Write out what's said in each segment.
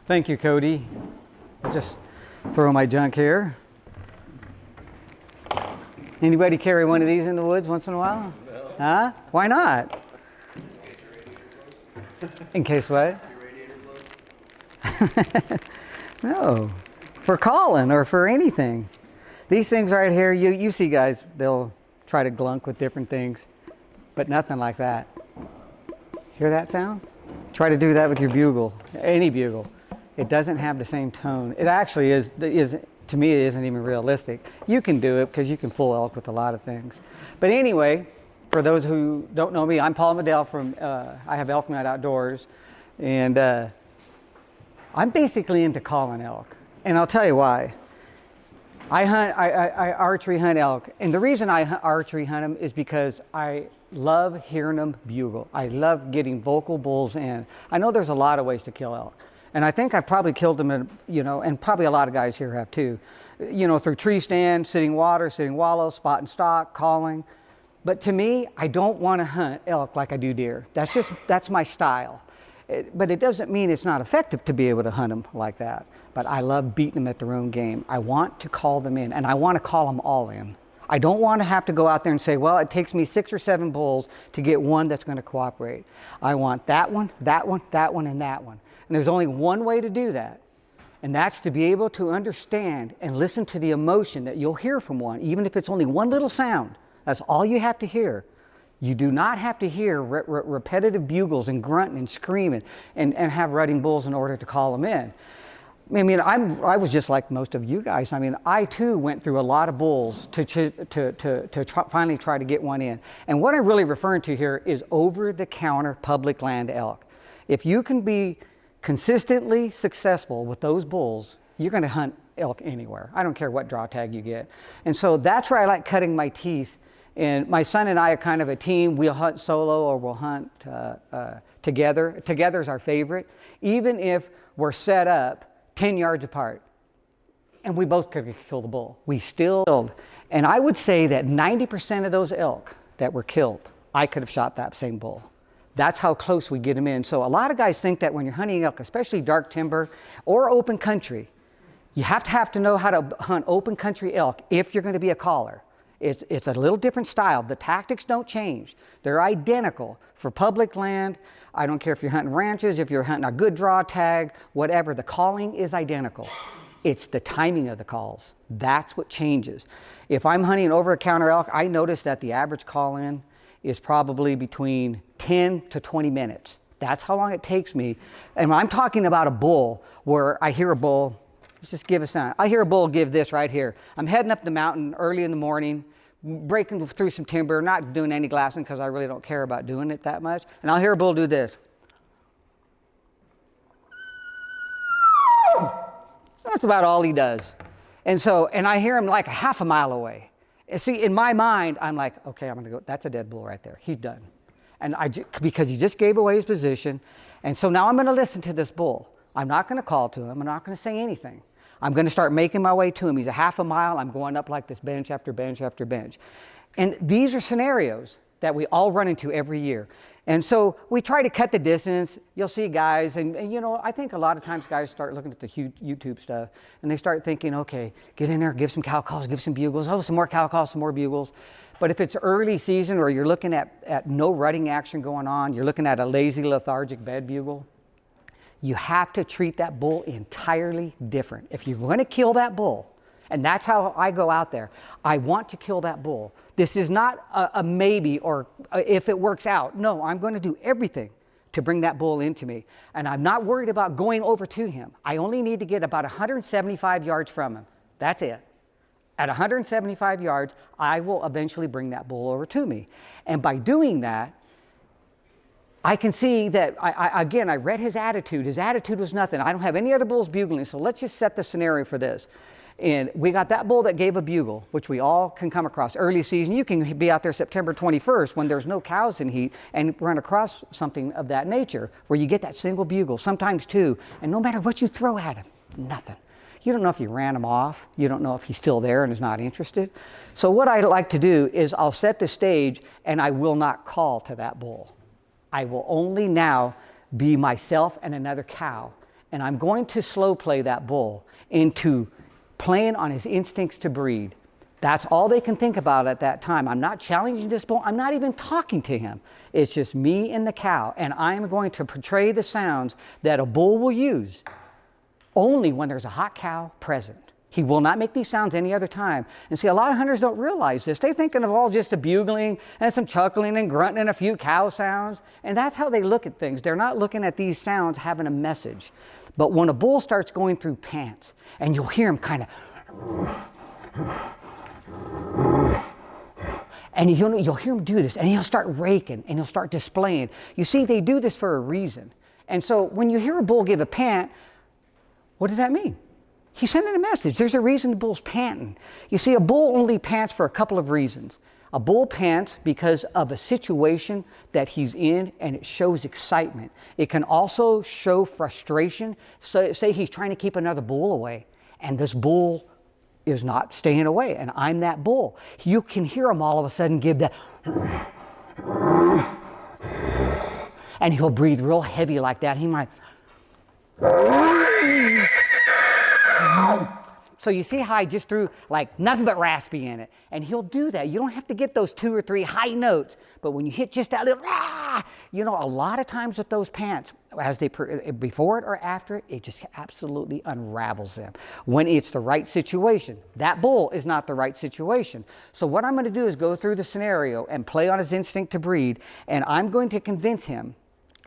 Thank you, Cody. I'll just throw my junk here. Anybody carry one of these in the woods once in a while? No. Huh? Why not? In case what? Your radiator blows? No. For calling or for anything. These things right here, you see guys, they'll try to glunk with different things, but nothing like that. Hear that sound? Try to do that with your bugle, any bugle. It doesn't have the same tone. It actually is to me, it isn't even realistic. You can do it because you can fool elk with a lot of things. But anyway, for those who don't know me, I'm Paul Medel from, I have ElkNut Outdoors, and I'm basically into calling elk. And I'll tell you why. I archery hunt elk, and the reason I archery hunt them is because I love hearing them bugle. I love getting vocal bulls in. I know there's a lot of ways to kill elk, and I think I've probably killed them, and probably a lot of guys here have too, through tree stand, sitting water, sitting wallow, spot and stock, calling. But to me, I don't want to hunt elk like I do deer. That's my style. But it doesn't mean it's not effective to be able to hunt them like that. But I love beating them at their own game. I want to call them in, and I want to call them all in. I don't want to have to go out there and say, well, it takes me 6 or 7 bulls to get one that's going to cooperate. I want that one, that one, that one, and that one. And there's only one way to do that, and that's to be able to understand and listen to the emotion that you'll hear from one, even if it's only one little sound. That's all you have to hear. You do not have to hear repetitive bugles and grunting and screaming and have rutting bulls in order to call them in. I mean, I was just like most of you guys. I mean, I too went through a lot of bulls to finally try to get one in. And what I'm really referring to here is over-the-counter public land elk. If you can be consistently successful with those bulls, you're going to hunt elk anywhere. I don't care what draw tag you get. And so that's where I like cutting my teeth. And my son and I are kind of a team. We'll hunt solo or we'll hunt together. Together is our favorite, even if we're set up 10 yards apart and we both could kill the bull. We still killed. And I would say that 90% of those elk that were killed, I could have shot that same bull. That's how close we get them in. So a lot of guys think that when you're hunting elk, especially dark timber or open country, you have to know how to hunt open country elk if you're going to be a caller. It's a little different style. The tactics don't change. They're identical for public land. I don't care if you're hunting ranches, if you're hunting a good draw tag, whatever. The calling is identical. It's the timing of the calls. That's what changes. If I'm hunting over-the-counter elk, I notice that the average call-in is probably between 10 to 20 minutes. That's how long it takes me. And I'm talking about a bull where I hear a bull. Let's just give a sound. I hear a bull give this right here. I'm heading up the mountain early in the morning, breaking through some timber, not doing any glassing because I really don't care about doing it that much. And I'll hear a bull do this. That's about all he does. And I hear him like a half a mile away. And see, in my mind, I'm like, okay, I'm going to go. That's a dead bull right there. He's done. And because he just gave away his position. And so now I'm going to listen to this bull. I'm not going to call to him. I'm not going to say anything. I'm going to start making my way to him. He's a half a mile. I'm going up like this bench after bench after bench. And these are scenarios that we all run into every year. And so we try to cut the distance. You'll see guys, and I think a lot of times guys start looking at the YouTube stuff, and they start thinking, okay, get in there, give some cow calls, give some bugles, some more cow calls, some more bugles. But if it's early season or you're looking at no rutting action going on, you're looking at a lazy, lethargic bed bugle, you have to treat that bull entirely different. If you're going to kill that bull, and that's how I go out there, I want to kill that bull. This is not a maybe or if it works out. No, I'm going to do everything to bring that bull into me. And I'm not worried about going over to him. I only need to get about 175 yards from him. That's it. At 175 yards, I will eventually bring that bull over to me. And by doing that, I can see that, I read his attitude. His attitude was nothing. I don't have any other bulls bugling, so let's just set the scenario for this. And we got that bull that gave a bugle, which we all can come across. Early season, you can be out there September 21st when there's no cows in heat and run across something of that nature where you get that single bugle, sometimes two, and no matter what you throw at him, nothing. You don't know if you ran him off. You don't know if he's still there and is not interested. So what I like to do is I'll set the stage and I will not call to that bull. I will only now be myself and another cow. and I'm going to slow play that bull into playing on his instincts to breed. That's all they can think about at that time. I'm not challenging this bull. I'm not even talking to him. It's just me and the cow, and I'm going to portray the sounds that a bull will use only when there's a hot cow present. He will not make these sounds any other time. And see, a lot of hunters don't realize this. They're thinking of all just the bugling and some chuckling and grunting and a few cow sounds. And that's how they look at things. They're not looking at these sounds having a message. But when a bull starts going through pants, and you'll hear him kind of, and you'll hear him do this, and he'll start raking, and he'll start displaying. You see, they do this for a reason. And so when you hear a bull give a pant, what does that mean? He's sending a message. There's a reason the bull's panting. You see, a bull only pants for a couple of reasons. A bull pants because of a situation that he's in, and it shows excitement. It can also show frustration. So, say he's trying to keep another bull away, and this bull is not staying away, and I'm that bull. You can hear him all of a sudden give that, and he'll breathe real heavy like that. He might. So you see how I just threw like nothing but raspy in it. And he'll do that. You don't have to get those 2 or 3 high notes. But when you hit just that little, you know, a lot of times with those pants, as they before it or after it, it just absolutely unravels them. When it's the right situation. That bull is not the right situation. So what I'm going to do is go through the scenario and play on his instinct to breed. And I'm going to convince him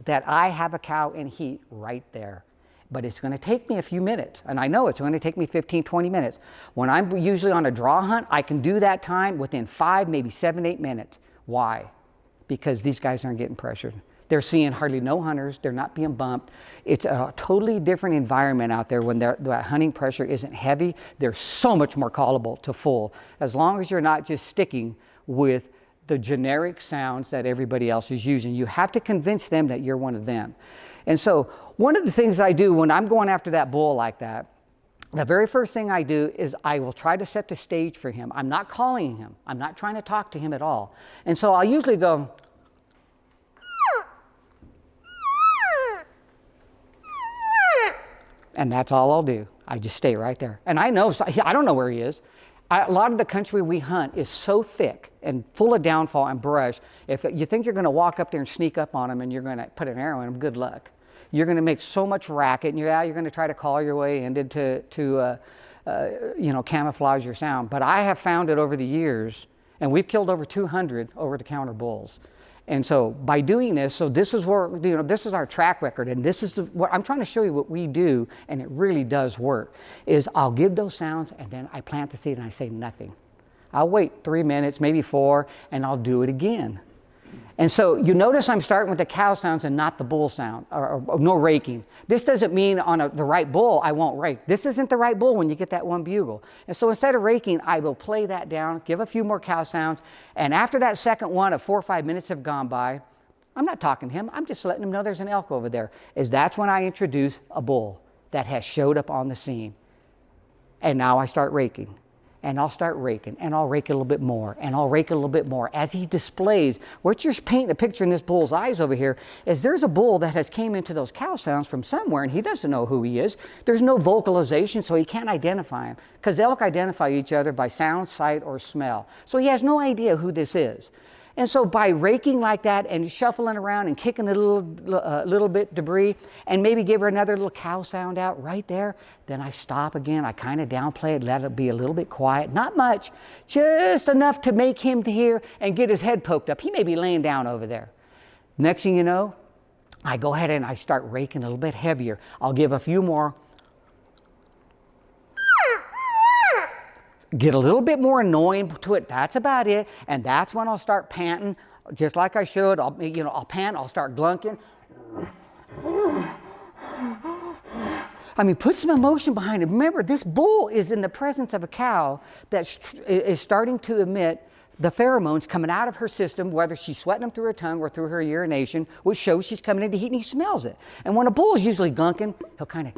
that I have a cow in heat right there. But it's going to take me a few minutes, and I know it's going to take me 15, 20 minutes. When I'm usually on a draw hunt, I can do that time within 5, maybe 7, 8 minutes. Why? Because these guys aren't getting pressured. They're seeing hardly no hunters. They're not being bumped. It's a totally different environment out there when the hunting pressure isn't heavy. They're so much more callable to full, as long as you're not just sticking with the generic sounds that everybody else is using. You have to convince them that you're one of them. And so one of the things I do when I'm going after that bull like that, the very first thing I do is I will try to set the stage for him. I'm not calling him. I'm not trying to talk to him at all. And so I'll usually go, and that's all I'll do. I just stay right there. And I know, I don't know where he is. A lot of the country we hunt is so thick and full of downfall and brush. If you think you're going to walk up there and sneak up on him and you're going to put an arrow in him, good luck. You're going to make so much racket, and you're going to try to call your way in to camouflage your sound. But I have found it over the years, and we've killed over 200 over-the-counter bulls. And so by doing this, so this is where, this is our track record, and this is what I'm trying to show you what we do, and it really does work, is I'll give those sounds, and then I plant the seed and I say nothing. I'll wait 3 minutes, maybe 4, and I'll do it again. And so you notice I'm starting with the cow sounds and not the bull sound, or no raking. This doesn't mean on the right bull I won't rake. This isn't the right bull when you get that one bugle. And so instead of raking, I will play that down, give a few more cow sounds, and after that second one of 4 or 5 minutes have gone by, I'm not talking to him, I'm just letting him know there's an elk over there. That's when I introduce a bull that has showed up on the scene. And now I start raking. And I'll start raking, and I'll rake a little bit more, and I'll rake a little bit more. As he displays, what you're painting a picture in this bull's eyes over here is there's a bull that has came into those cow sounds from somewhere, and he doesn't know who he is. There's no vocalization, so he can't identify him, because elk identify each other by sound, sight, or smell. So he has no idea who this is. And so by raking like that and shuffling around and kicking a little bit debris and maybe give her another little cow sound out right there, then I stop again. I kind of downplay it, let it be a little bit quiet. Not much, just enough to make him to hear and get his head poked up. He may be laying down over there. Next thing you know, I go ahead and I start raking a little bit heavier. I'll give a few more. Get a little bit more annoying to it. That's about it. And that's when I'll start panting, just like I should. I'll pant. I'll start glunking. I mean, put some emotion behind it. Remember, this bull is in the presence of a cow that is starting to emit the pheromones coming out of her system, whether she's sweating them through her tongue or through her urination, which shows she's coming into heat, and he smells it. And when a bull is usually glunking, he'll kind of,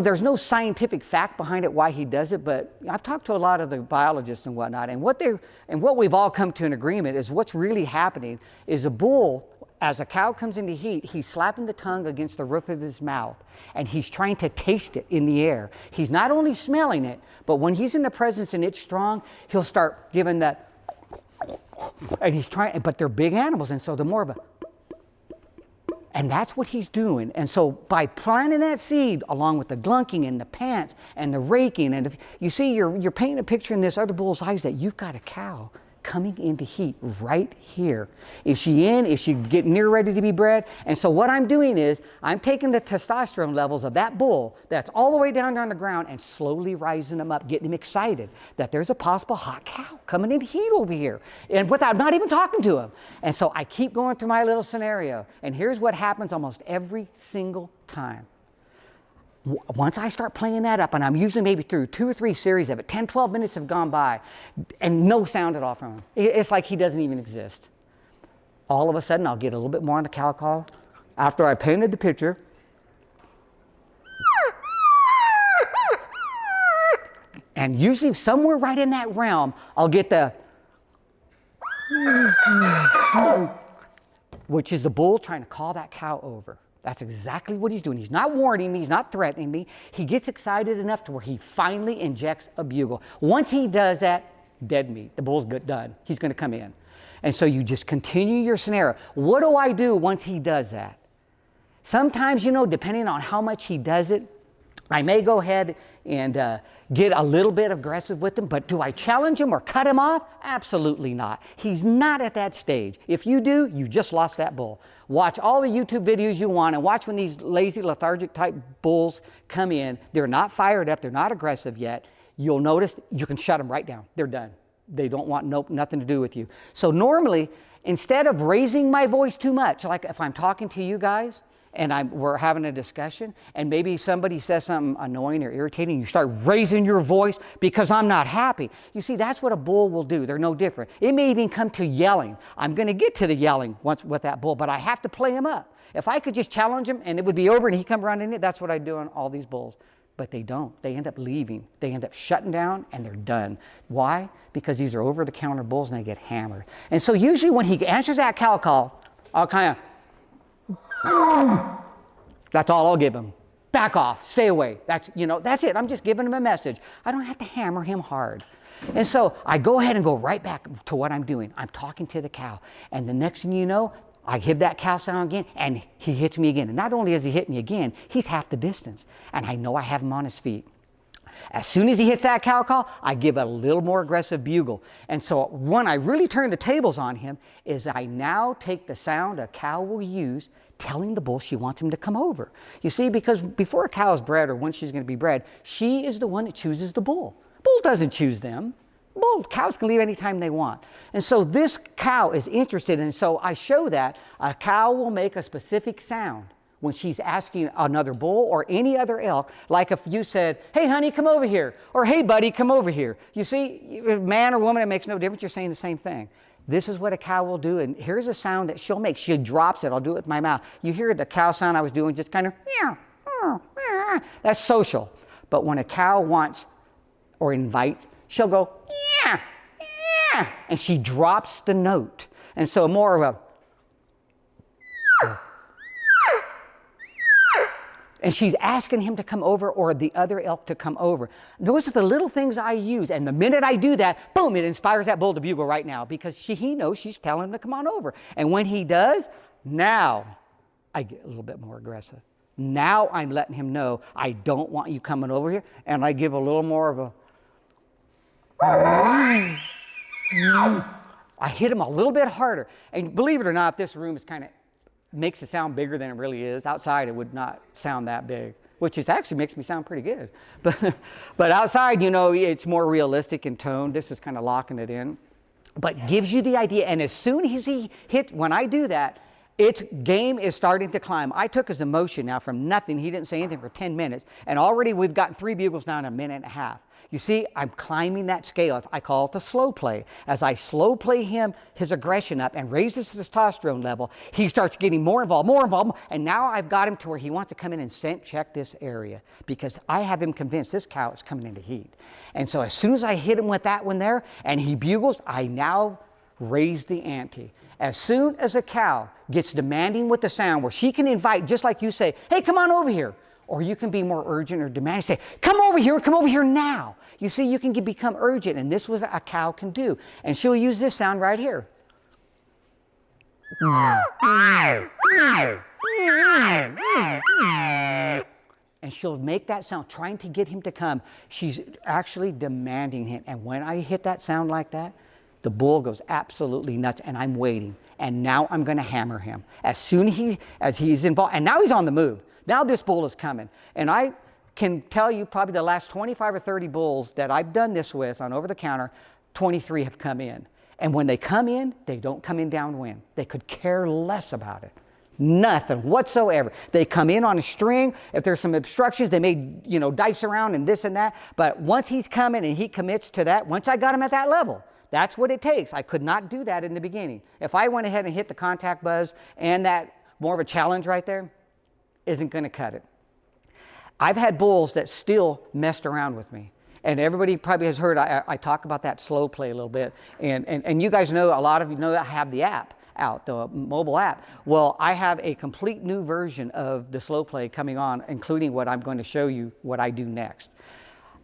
there's no scientific fact behind it why he does it, but I've talked to a lot of the biologists and whatnot, and what we've all come to an agreement is what's really happening is a bull, as a cow comes into heat, he's slapping the tongue against the roof of his mouth, and he's trying to taste it in the air. He's not only smelling it, but when he's in the presence and it's strong, he'll start giving that, and he's trying, but they're big animals, and so the more of a, and that's what he's doing. And so by planting that seed, along with the glunking and the pants and the raking, and if, you see, you're painting a picture in this other bull's eyes that you've got a cow coming into heat right here. Is she in? Is she getting near ready to be bred? And so what I'm doing is I'm taking the testosterone levels of that bull that's all the way down on the ground and slowly rising them up, getting him excited that there's a possible hot cow coming into heat over here, and without not even talking to him. And so I keep going through my little scenario, and here's what happens almost every single time. Once I start playing that up, and I'm usually maybe through 2 or 3 series of it, 10, 12 minutes have gone by, and no sound at all from him. It's like he doesn't even exist. All of a sudden, I'll get a little bit more on the cow call. After I painted the picture, and usually somewhere right in that realm, I'll get the, which is the bull trying to call that cow over. That's exactly what he's doing. He's not warning me. He's not threatening me. He gets excited enough to where he finally injects a bugle. Once he does that, dead meat. The bull's done. He's going to come in. And so you just continue your scenario. What do I do once he does that? Sometimes, depending on how much he does it, I may go ahead and get a little bit aggressive with him, but do I challenge him or cut him off? Absolutely not. He's not at that stage. If you do, you just lost that bull. Watch all the YouTube videos you want, and watch when these lazy, lethargic type bulls come in. They're not fired up. They're not aggressive yet. You'll notice you can shut them right down. They're done. They don't want nothing to do with you. So normally, instead of raising my voice too much, like if I'm talking to you guys, and we're having a discussion, and maybe somebody says something annoying or irritating, you start raising your voice because I'm not happy. You see, that's what a bull will do. They're no different. It may even come to yelling. I'm going to get to the yelling once with that bull, but I have to play him up. If I could just challenge him and it would be over and he'd come running in, that's what I do on all these bulls. But they don't. They end up leaving. They end up shutting down, and they're done. Why? Because these are over-the-counter bulls, and they get hammered. And so usually when he answers that cow call, I'll kind of, that's all I'll give him. Back off, stay away. That's it. I'm just giving him a message. I don't have to hammer him hard. And so I go ahead and go right back to what I'm doing. I'm talking to the cow. And the next thing you know, I give that cow sound again, and he hits me again. And not only does he hit me again, he's half the distance. And I know I have him on his feet. As soon as he hits that cow call, I give a little more aggressive bugle. And so when I really turn the tables on him is I now take the sound a cow will use telling the bull she wants him to come over. You see, because before a cow is bred or when she's going to be bred, she is the one that chooses the bull. Bull doesn't choose them. Cows can leave anytime they want. And so this cow is interested, and so I show that a cow will make a specific sound when she's asking another bull or any other elk, like if you said, hey honey, come over here, or hey buddy, come over here. You see, man or woman, it makes no difference, you're saying the same thing. This is what a cow will do, and here's a sound that she'll make. She drops it. I'll do it with my mouth. You hear the cow sound I was doing, just kind of, that's social. But when a cow wants or invites, she'll go, yeah, yeah, and she drops the note. And so more of a, and she's asking him to come over or the other elk to come over. Those are the little things I use. And the minute I do that, boom, it inspires that bull to bugle right now because he knows she's telling him to come on over. And when he does, now I get a little bit more aggressive. Now I'm letting him know I don't want you coming over here. And I give a little more of a, I hit him a little bit harder. And believe it or not, this room is kind of, makes it sound bigger than it really is. Outside, it would not sound that big, which is actually makes me sound pretty good. But outside, it's more realistic in tone. This is kind of locking it in, but gives you the idea. And as soon as he hits, when I do that, its game is starting to climb. I took his emotion now from nothing. He didn't say anything for 10 minutes, and already we've gotten 3 bugles down in a minute and a half. You see, I'm climbing that scale. I call it the slow play. As I slow play him, his aggression up and raises his testosterone level, he starts getting more involved, and now I've got him to where he wants to come in and scent check this area because I have him convinced this cow is coming into heat. And so as soon as I hit him with that one there and he bugles, I now raise the ante. As soon as a cow gets demanding with the sound, where she can invite, just like you say, hey, come on over here. Or you can be more urgent or demanding, say, come over here now. You see, you can become urgent, and this is what a cow can do. And she'll use this sound right here. And she'll make that sound, trying to get him to come. She's actually demanding him. And when I hit that sound like that, the bull goes absolutely nuts, and I'm waiting. And now I'm going to hammer him. As soon as he's involved, and now he's on the move. Now this bull is coming. And I can tell you probably the last 25 or 30 bulls that I've done this with on over the counter, 23 have come in. And when they come in, they don't come in downwind. They could care less about it. Nothing whatsoever. They come in on a string. If there's some obstructions, they may, dice around and this and that. But once he's coming and he commits to that, once I got him at that level, that's what it takes. I could not do that in the beginning. If I went ahead and hit the contact buzz and that more of a challenge right there, isn't going to cut it. I've had bulls that still messed around with me. And everybody probably has heard I talk about that slow play a little bit. And you guys know, a lot of you know, I have the app out, the mobile app. Well, I have a complete new version of the slow play coming on, including what I'm going to show you what I do next.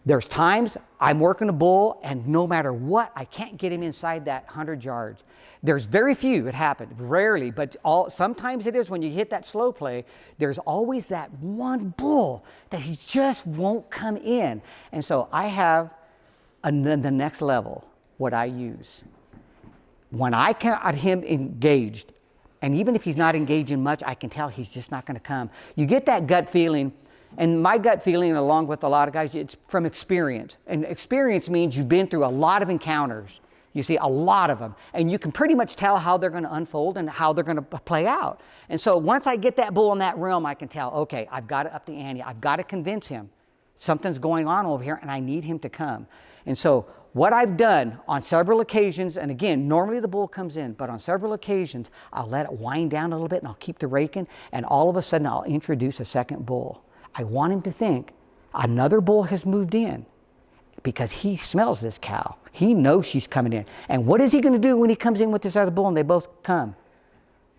There's times I'm working a bull, and no matter what, I can't get him inside that 100 yards. There's very few, it happens, rarely, but sometimes it is when you hit that slow play, there's always that one bull that he just won't come in. And so I have the next level, what I use. When I got him engaged, and even if he's not engaging much, I can tell he's just not going to come. You get that gut feeling. And my gut feeling, along with a lot of guys, it's from experience. And experience means you've been through a lot of encounters. You see, a lot of them. And you can pretty much tell how they're going to unfold and how they're going to play out. And so once I get that bull in that realm, I can tell, okay, I've got to up the ante. I've got to convince him something's going on over here, and I need him to come. And so what I've done on several occasions, and again, normally the bull comes in, but on several occasions, I'll let it wind down a little bit, and I'll keep the raking, and all of a sudden, I'll introduce a second bull. I want him to think another bull has moved in because he smells this cow. He knows she's coming in. And what is he going to do when he comes in with this other bull and they both come?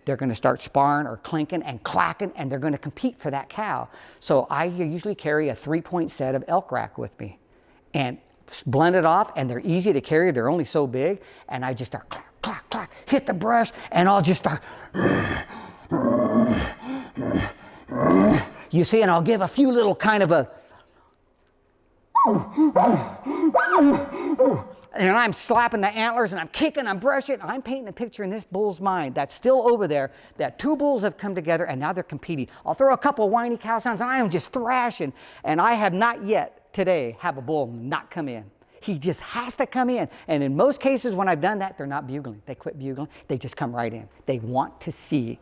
They're going to start sparring or clinking and clacking, and they're going to compete for that cow. So I usually carry a 3-point set of elk rack with me and blend it off, and they're easy to carry. They're only so big. And I just start clack, clack, clack, hit the brush, and I'll just start... You see, and I'll give a few little kind of a... And I'm slapping the antlers, and I'm kicking, I'm brushing, I'm painting a picture in this bull's mind that's still over there, that two bulls have come together, and now they're competing. I'll throw a couple of whiny cow sounds, and I am just thrashing. And I have not yet today have a bull not come in. He just has to come in. And in most cases, when I've done that, they're not bugling. They quit bugling. They just come right in. They want to see.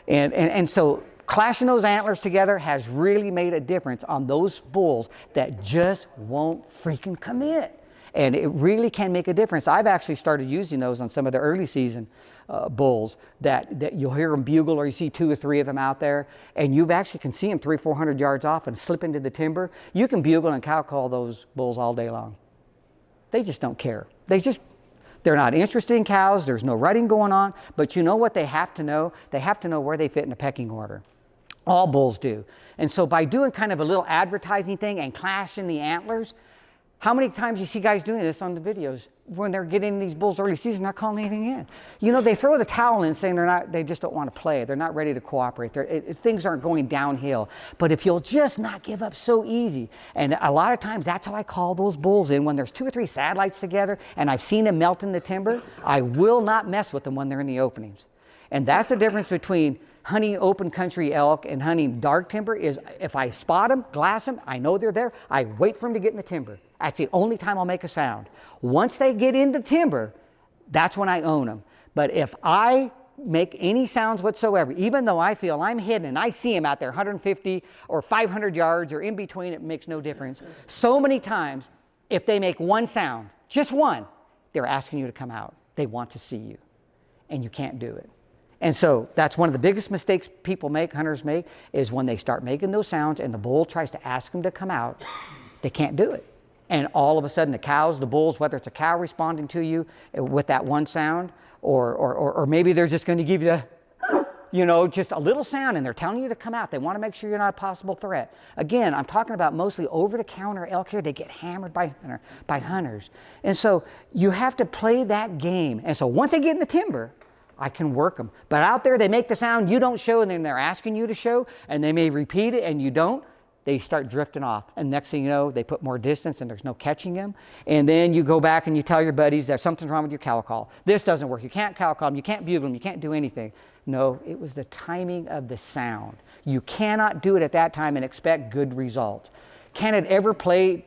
And so... clashing those antlers together has really made a difference on those bulls that just won't freaking come in. And it really can make a difference. I've actually started using those on some of the early season bulls that you'll hear them bugle, or you see 2 or 3 of them out there, and you actually can see them 300 or 400 yards off and slip into the timber. You can bugle and cow call those bulls all day long. They just don't care. They're not interested in cows. There's no rutting going on. But you know what they have to know? They have to know where they fit in the pecking order. All bulls do. And so by doing kind of a little advertising thing and clashing the antlers, how many times you see guys doing this on the videos when they're getting these bulls early season, not calling anything in? You know, they throw the towel in saying they just don't want to play. They're not ready to cooperate. Things aren't going downhill. But if you'll just not give up so easy, and a lot of times that's how I call those bulls in when there's 2 or 3 satellites together and I've seen them melt in the timber, I will not mess with them when they're in the openings. And that's the difference between hunting open country elk and hunting dark timber. Is if I spot them, glass them, I know they're there, I wait for them to get in the timber. That's the only time I'll make a sound. Once they get into timber, that's when I own them. But if I make any sounds whatsoever, even though I feel I'm hidden and I see them out there 150 or 500 yards or in between, it makes no difference. So many times, if they make one sound, just one, they're asking you to come out. They want to see you, and you can't do it. And so that's one of the biggest mistakes people make, hunters make, is when they start making those sounds and the bull tries to ask them to come out, they can't do it. And all of a sudden the cows, the bulls, whether it's a cow responding to you with that one sound, or maybe they're just going to give you the, just a little sound, and they're telling you to come out. They want to make sure you're not a possible threat. Again, I'm talking about mostly over-the-counter elk here. They get hammered by hunters. And so you have to play that game. And so once they get in the timber, I can work them. But out there, they make the sound, you don't show, and then they're asking you to show, and they may repeat it, and you don't. They start drifting off. And next thing you know, they put more distance, and there's no catching them. And then you go back and you tell your buddies that something's wrong with your cow call. This doesn't work. You can't cow call them. You can't bugle them. You can't do anything. No, it was the timing of the sound. You cannot do it at that time and expect good results. Can it ever play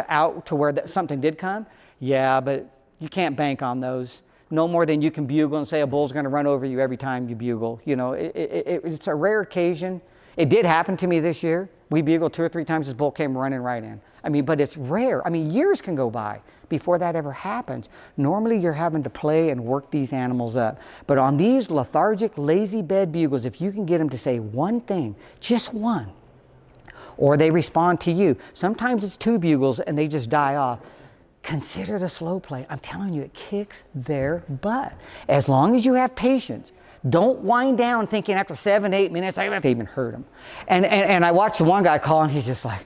out to where something did come? Yeah, but you can't bank on those. No more than you can bugle and say a bull's going to run over you every time you bugle. It's a rare occasion. It did happen to me this year. We bugled 2 or 3 times, this bull came running right in. But it's rare. Years can go by before that ever happens. Normally you're having to play and work these animals up. But on these lethargic, lazy bed bugles, if you can get them to say one thing, just one, or they respond to you. Sometimes it's 2 bugles and they just die off. Consider the slow play. I'm telling you, it kicks their butt. As long as you have patience. Don't wind down thinking after 7, 8 minutes, I have to even hurt them. And I watched one guy call, and he's just like,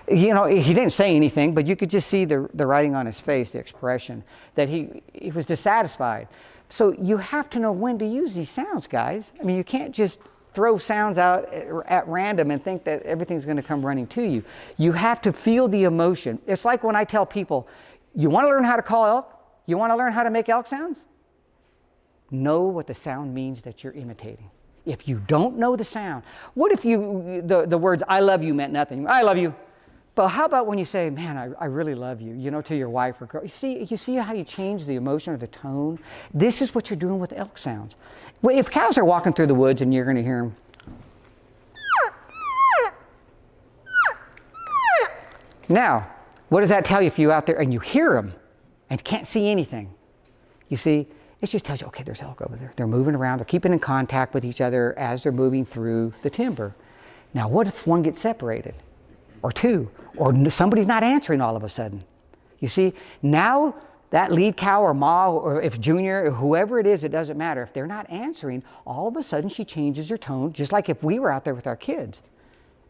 he didn't say anything, but you could just see the writing on his face, the expression, that he was dissatisfied. So you have to know when to use these sounds, guys. You can't just throw sounds out at random and think that everything's going to come running to you. You have to feel the emotion. It's like when I tell people, you want to learn how to call elk? You want to learn how to make elk sounds? Know what the sound means that you're imitating. If you don't know the sound, what if the words "I love you" meant nothing? I love you. But how about when you say, "Man, I really love you," to your wife or girl? You see how you change the emotion or the tone? This is what you're doing with elk sounds. Well, if cows are walking through the woods and you're going to hear them, now, what does that tell you if you're out there and you hear them and can't see anything? You see, it just tells you, okay, there's elk over there. They're moving around. They're keeping in contact with each other as they're moving through the timber. Now, what if one gets separated? Or 2? Or somebody's not answering all of a sudden? You see, now that lead cow or ma, or if Junior, or whoever it is, it doesn't matter. If they're not answering, all of a sudden she changes her tone, just like if we were out there with our kids.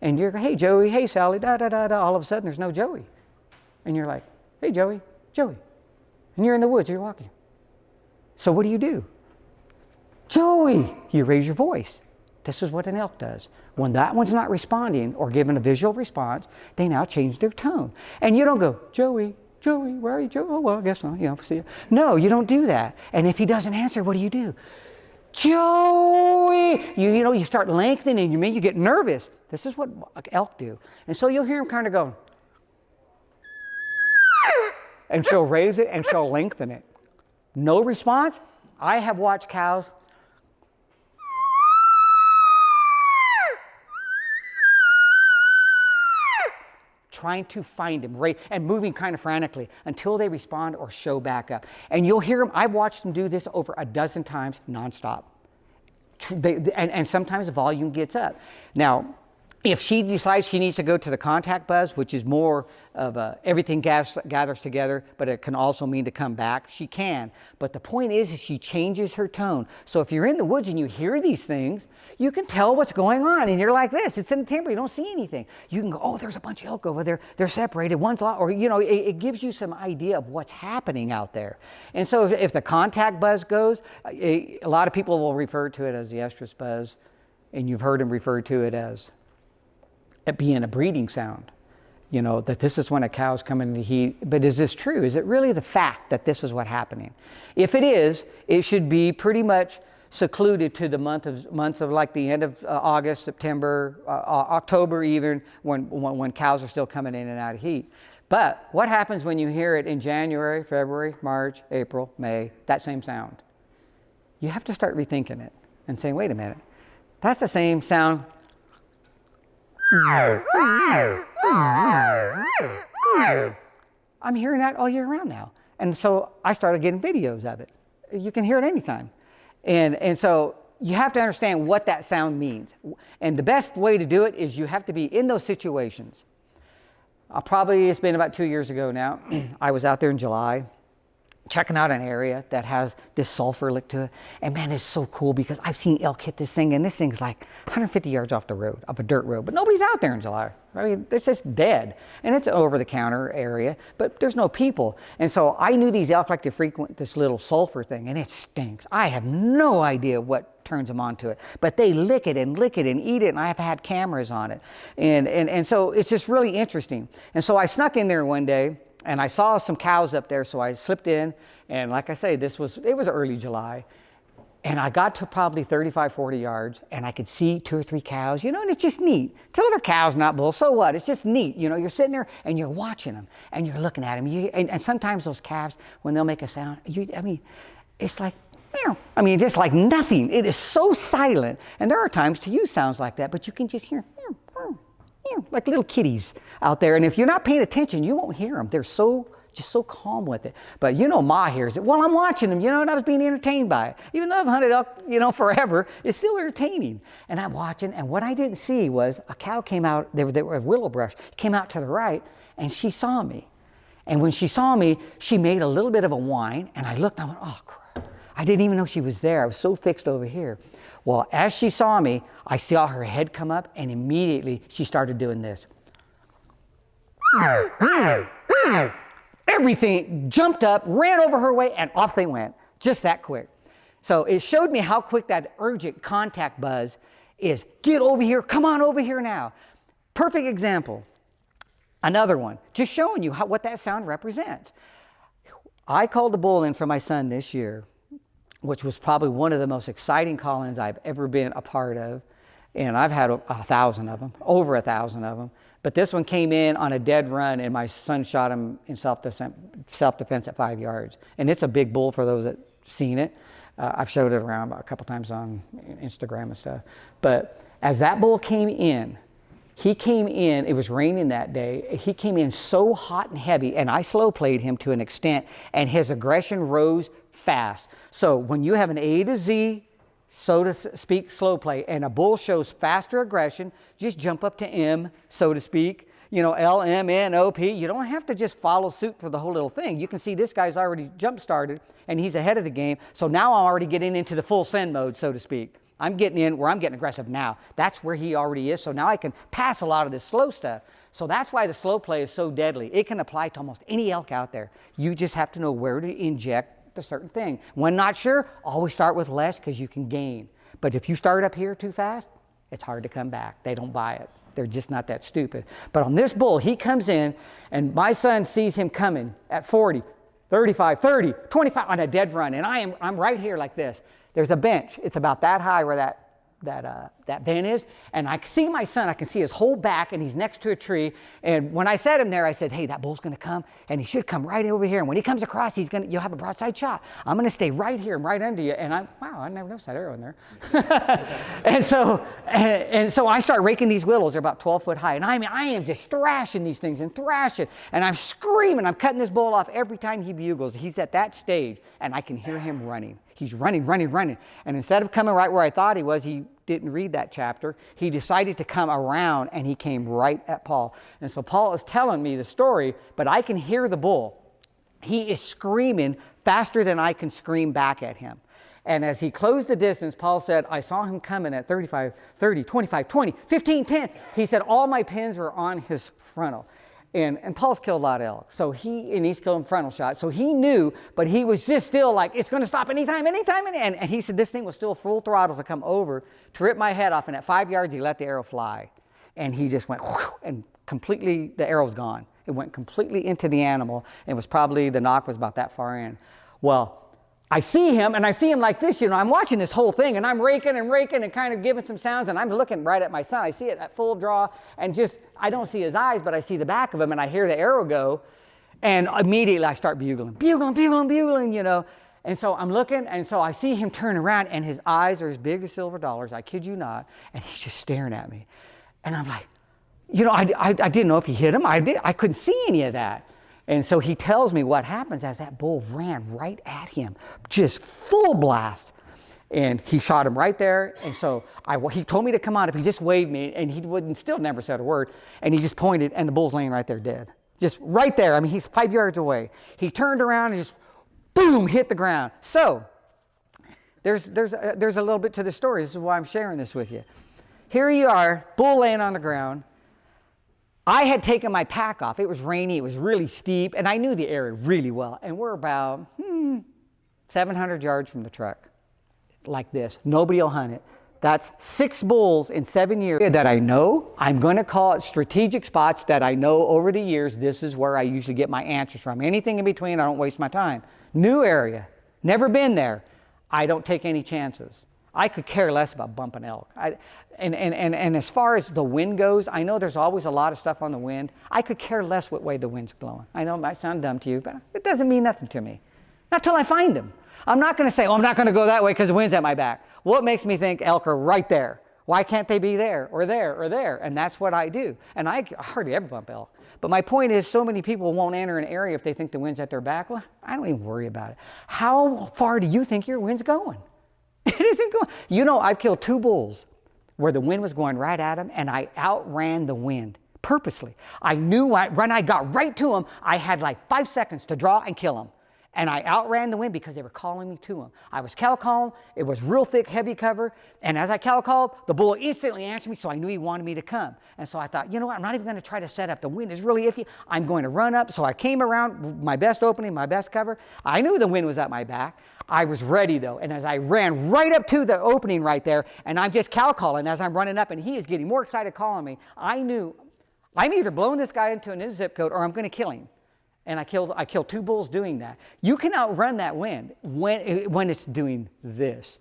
And you're, hey, Joey, hey, Sally, da-da-da-da. All of a sudden, there's no Joey. And you're like, hey, Joey, Joey. And you're in the woods, you're walking. So what do? Joey! You raise your voice. This is what an elk does. When that one's not responding or giving a visual response, they now change their tone. And you don't go, Joey, Joey, where are you, Joey? Oh, well, I guess not, see you. No, you don't do that. And if he doesn't answer, what do? Joey! You start lengthening, you get nervous. This is what elk do. And so you'll hear him kind of go, and she'll raise it and she'll lengthen it. No response? I have watched cows trying to find him and moving kind of frantically until they respond or show back up. And you'll hear them, I've watched them do this over a dozen times nonstop. And sometimes the volume gets up. Now, if she decides she needs to go to the contact buzz, which is more of everything gathers together, but it can also mean to come back, she can. But the point is she changes her tone. So if you're in the woods and you hear these things, you can tell what's going on. And you're like this, it's in the timber, you don't see anything. You can go, oh, there's a bunch of elk over there. They're separated, one's lot, or it gives you some idea of what's happening out there. And so if the contact buzz goes, a lot of people will refer to it as the estrus buzz, and you've heard them refer to it as it being a breeding sound, that this is when a cow's coming into heat. But is this true? Is it really the fact that this is what's happening? If it is, it should be pretty much secluded to the months of like the end of August, September, October even, when cows are still coming in and out of heat. But what happens when you hear it in January, February, March, April, May, that same sound? You have to start rethinking it and saying, wait a minute, that's the same sound. I'm hearing that all year round now. And so I started getting videos of it. You can hear it anytime. And so you have to understand what that sound means. And the best way to do it is you have to be in those situations. It's been about 2 years ago now. I was out there in July, checking out an area that has this sulfur lick to it. And man, it's so cool because I've seen elk hit this thing, and this thing's like 150 yards off the road, off a dirt road. But nobody's out there in July. I mean, it's just dead. And it's an over-the-counter area, but there's no people. And so I knew these elk like to frequent this little sulfur thing, and it stinks. I have no idea what turns them onto it. But they lick it and eat it, and I've had cameras on it. And so it's just really interesting. And so I snuck in there one day, and I saw some cows up there, so I slipped in, and like I say, it was early July, and I got to probably 35, 40 yards, and I could see 2 or 3 cows, and it's just neat. Some other cows, not bulls, so what? It's just neat, you're sitting there, and you're watching them, and you're looking at them, and sometimes those calves, when they'll make a sound, it's like, just like nothing. It is so silent, and there are times to use sounds like that, but you can just hear, like little kitties out there. And if you're not paying attention, you won't hear them. They're just so calm with it. But Ma hears it. Well, I'm watching them, and I was being entertained by it. Even though I've hunted elk, forever, it's still entertaining. And I'm watching, and what I didn't see was a cow came out, they were a willow brush, came out to the right, and she saw me. And when she saw me, she made a little bit of a whine, and I looked, and I went, oh, crap. I didn't even know she was there. I was so fixed over here. Well, as she saw me, I saw her head come up, and immediately she started doing this. Everything jumped up, ran over her way, and off they went, just that quick. So it showed me how quick that urgent contact buzz is. Get over here, come on over here now. Perfect example. Another one, just showing you what that sound represents. I called the bull in for my son this year, which was probably one of the most exciting call-ins I've ever been a part of. And I've had 1,000 of them, over 1,000 of them. But this one came in on a dead run, and my son shot him in self-defense at 5 yards. And it's a big bull for those that seen it. I've showed it around a couple times on Instagram and stuff. But as that bull came in, it was raining that day, he came in so hot and heavy, and I slow played him to an extent, and his aggression rose fast. So when you have an A to Z, so to speak, slow play, and a bull shows faster aggression, just jump up to M, so to speak, L, M, N, O, P. You don't have to just follow suit for the whole little thing. You can see this guy's already jump-started, and he's ahead of the game. So now I'm already getting into the full send mode, so to speak. I'm getting in where I'm getting aggressive now. That's where he already is. So now I can pass a lot of this slow stuff. So that's why the slow play is so deadly. It can apply to almost any elk out there. You just have to know where to inject a certain thing. When not sure, always start with less because you can gain. But if you start up here too fast, it's hard to come back. They don't buy it. They're just not that stupid. But on this bull, he comes in, and my son sees him coming at 40, 35, 30, 25 on a dead run, and I'm right here like this. There's a bench. It's about that high where that vent is, and I see my son. I can see his whole back, and he's next to a tree. And when I set him there, I said, "Hey, that bull's going to come, and he should come right over here. And when he comes across, you'll have a broadside shot. I'm going to stay right here, right under you." And I never noticed that arrow in there. and so I start raking these willows. They're about 12 foot high, and I am just thrashing these things and thrashing, and I'm screaming. I'm cutting this bull off every time he bugles. He's at that stage, and I can hear him running. He's running. And instead of coming right where I thought he was, he didn't read that chapter. He decided to come around, and he came right at Paul. And so Paul is telling me the story, but I can hear the bull. He is screaming faster than I can scream back at him. And as he closed the distance, Paul said, I saw him coming at 35, 30, 25, 20, 15, 10. He said, all my pins were on his frontal. And Paul's killed a lot of elk. So he's killed him frontal shot. So he knew, but he was just still like, it's going to stop anytime. And he said this thing was still full throttle to come over to rip my head off. And at 5 yards, he let the arrow fly. And he just went, whoosh, and completely, the arrow's gone. It went completely into the animal. And the knock was about that far in. Well, I see him, and I see him like this, I'm watching this whole thing, and I'm raking and kind of giving some sounds, and I'm looking right at my son. I see it at full draw, and I don't see his eyes, but I see the back of him, and I hear the arrow go, and immediately I start bugling. And so I'm looking, and so I see him turn around, and his eyes are as big as silver dollars, I kid you not, and he's just staring at me. And I'm like, I didn't know if he hit him. I couldn't see any of that. And so he tells me what happens as that bull ran right at him, just full blast. And he shot him right there. And so he told me to come on up. He just waved me, and he still never said a word. And he just pointed, and the bull's laying right there dead. Just right there. He's 5 yards away. He turned around and just boom, hit the ground. So there's a little bit to the story. This is why I'm sharing this with you. Here you are, bull laying on the ground. I had taken my pack off. It was rainy, it was really steep, and I knew the area really well. And we're about 700 yards from the truck, like this. Nobody will hunt it. That's 6 bulls in 7 years that I know. I'm going to call it strategic spots that I know over the years. This is where I usually get my answers from. Anything in between, I don't waste my time. New area, never been there. I don't take any chances. I could care less about bumping elk. And as far as the wind goes, I know there's always a lot of stuff on the wind. I could care less what way the wind's blowing. I know it might sound dumb to you, but it doesn't mean nothing to me. Not till I find them. I'm not going to say, oh, I'm not going to go that way because the wind's at my back. What makes me think elk are right there? Why can't they be there or there or there? And that's what I do. And I hardly ever bump elk. But my point is, so many people won't enter an area if they think the wind's at their back. Well, I don't even worry about it. How far do you think your wind's going? It isn't going. You know, I've killed 2 bulls where the wind was going right at them, and I outran the wind purposely. I knew when I got right to them, I had like 5 seconds to draw and kill them. And I outran the wind because they were calling me to them. I was cow calling. It was real thick, heavy cover. And as I cow called, the bull instantly answered me, so I knew he wanted me to come. And so I thought, you know what? I'm not even going to try to set up. The wind is really iffy. I'm going to run up. So I came around my best opening, my best cover. I knew the wind was at my back. I was ready, though. And as I ran right up to the opening right there, and I'm just cow calling as I'm running up, and he is getting more excited calling me, I knew I'm either blowing this guy into a new zip code or I'm going to kill him. And I killed 2 bulls doing that. You can outrun that wind when it's doing this,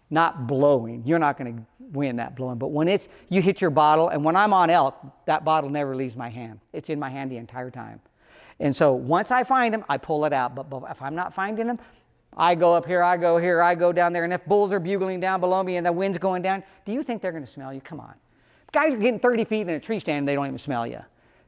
not blowing. You're not going to win that blowing. But when you hit your bottle, and when I'm on elk, that bottle never leaves my hand. It's in my hand the entire time. And so once I find them, I pull it out. But if I'm not finding them, I go up here, I go here, I go down there. And if bulls are bugling down below me and the wind's going down, do you think they're going to smell you? Come on. Guys are getting 30 feet in a tree stand and they don't even smell you.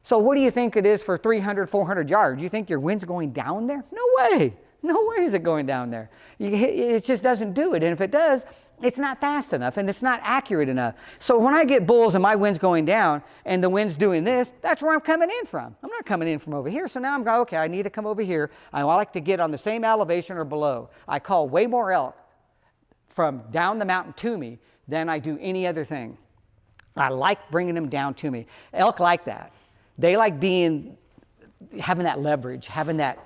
So what do you think it is for 300, 400 yards? You think your wind's going down there? No way. No way is it going down there. It just doesn't do it. And if it does, it's not fast enough and it's not accurate enough. So when I get bulls and my wind's going down and the wind's doing this, that's where I'm coming in from. I'm not coming in from over here. So now I'm going, okay, I need to come over here. I like to get on the same elevation or below. I call way more elk from down the mountain to me than I do any other thing. I like bringing them down to me. Elk like that. They like having that leverage, having that,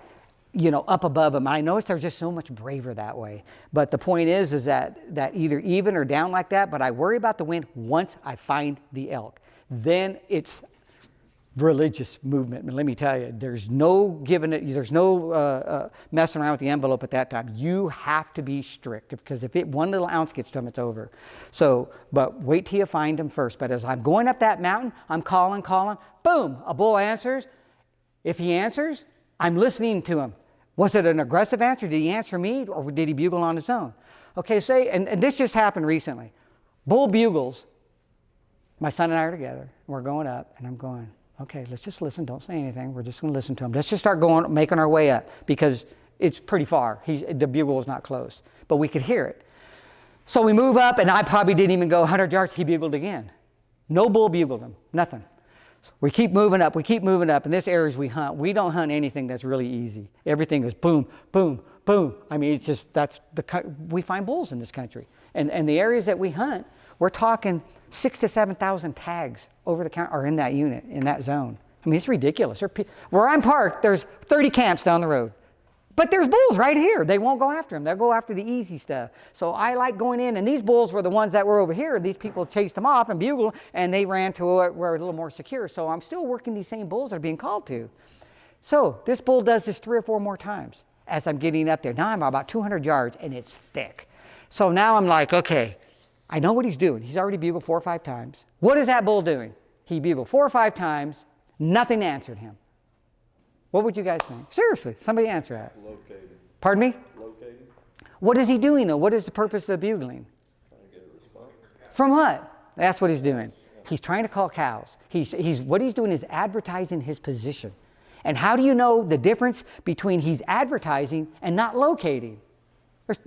up above them. I notice they're just so much braver that way. But the point is that either even or down like that, but I worry about the wind once I find the elk. Then it's religious movement. And let me tell you, there's no messing around with the envelope at that time. You have to be strict because if one little ounce gets to them, it's over. So, but wait till you find them first. But as I'm going up that mountain, I'm calling, boom, a bull answers. If he answers, I'm listening to him. Was it an aggressive answer? Did he answer me or did he bugle on his own? Okay, and this just happened recently. Bull bugles. My son and I are together. We're going up and I'm going, okay, let's just listen. Don't say anything. We're just going to listen to him. Let's just start making our way up because it's pretty far. The bugle was not close, but we could hear it. So we move up, and I probably didn't even go 100 yards. He bugled again. No bull bugled him. Nothing. We keep moving up. In this areas we hunt, we don't hunt anything that's really easy. Everything is boom, boom, boom. I mean, it's just we find bulls in this country, and the areas that we hunt, we're talking 6,000 to 7,000 tags over the counter are in that unit, in that zone. I mean, it's ridiculous. Where I'm parked, there's 30 camps down the road. But there's bulls right here. They won't go after them. They'll go after the easy stuff. So I like going in, and these bulls were the ones that were over here. These people chased them off and bugled, and they ran to where it was a little more secure. So I'm still working these same bulls that are being called to. So this bull does this 3 or 4 more times as I'm getting up there. Now I'm about 200 yards, and it's thick. So now I'm like, okay, I know what he's doing. He's already bugled 4 or 5 times. What is that bull doing? He bugled 4 or 5 times. Nothing answered him. What would you guys think? Seriously, somebody answer that. Located. Pardon me? Located. What is he doing though? What is the purpose of the bugling? Trying to get a response. From what? That's what he's doing. He's trying to call cows. What he's doing is advertising his position. And how do you know the difference between he's advertising and not locating?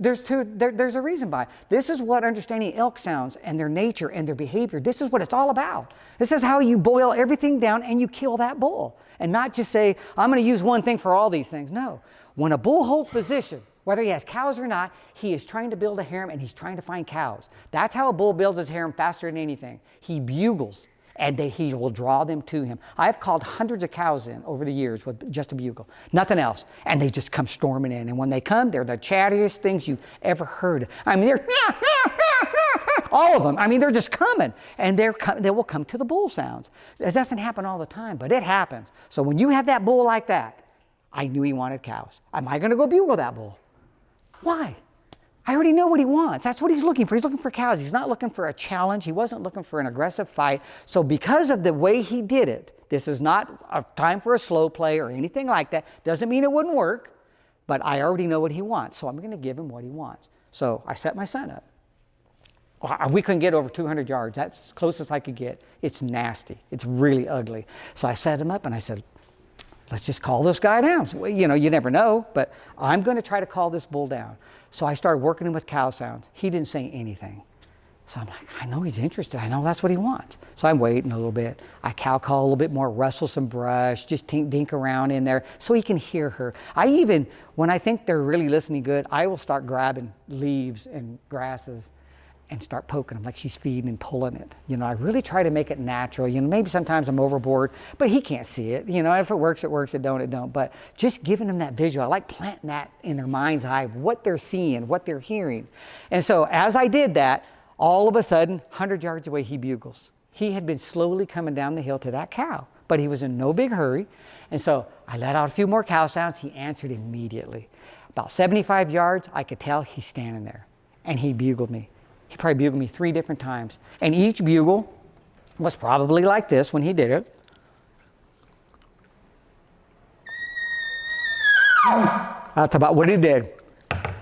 There's a reason why. This is what understanding elk sounds and their nature and their behavior. This is what it's all about. This is how you boil everything down and you kill that bull. And not just say, I'm going to use one thing for all these things. No. When a bull holds position, whether he has cows or not, he is trying to build a harem and he's trying to find cows. That's how a bull builds his harem faster than anything. He bugles and he will draw them to him. I've called hundreds of cows in over the years with just a bugle, nothing else. And they just come storming in. And when they come, they're the chattiest things you've ever heard. I mean, they're all of them. I mean, they're just coming. And they will come to the bull sounds. It doesn't happen all the time, but it happens. So when you have that bull like that, I knew he wanted cows. Am I going to go bugle that bull? Why? I already know what he wants. That's what he's looking for. He's looking for cows. He's not looking for a challenge. He wasn't looking for an aggressive fight. So because of the way he did it, this is not a time for a slow play or anything like that. Doesn't mean it wouldn't work, but I already know what he wants. So I'm going to give him what he wants. So I set my son up. We couldn't get over 200 yards. That's as close as I could get. It's nasty. It's really ugly. So I set him up and I said, let's just call this guy down. So, you know, you never know, but I'm going to try to call this bull down. So I started working him with cow sounds. He didn't say anything. So I'm like, I know he's interested. I know that's what he wants. So I'm waiting a little bit. I cow call a little bit more, rustle some brush, just dink around in there so he can hear her. I even, when I think they're really listening good, I will start grabbing leaves and grasses and start poking them like she's feeding and pulling it. You know, I really try to make it natural. You know, maybe sometimes I'm overboard, but he can't see it. You know, if it works, it works. It don't, it don't. But just giving them that visual, I like planting that in their mind's eye, what they're seeing, what they're hearing. And so as I did that, all of a sudden, 100 yards away, he bugles. He had been slowly coming down the hill to that cow, but he was in no big hurry. And so I let out a few more cow sounds. He answered immediately. About 75 yards, I could tell he's standing there, and he bugled me. He probably bugled me 3 different times. And each bugle was probably like this when he did it. That's about what he did.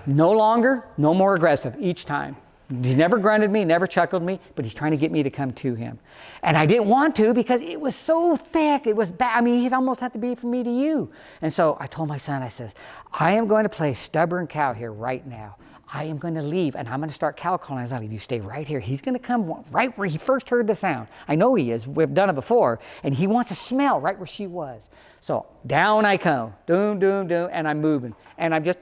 No longer, no more aggressive each time. He never grunted me, never chuckled me, but he's trying to get me to come to him. And I didn't want to because it was so thick. It was bad. I mean, he'd almost have to be from me to you. And so I told my son, I says, I am going to play stubborn cow here right now. I am going to leave, and I'm going to start cow calling as I leave. You stay right here. He's going to come right where he first heard the sound. I know he is. We've done it before. And he wants to smell right where she was. So down I come. Doom, doom, doom. And I'm moving. And I'm just,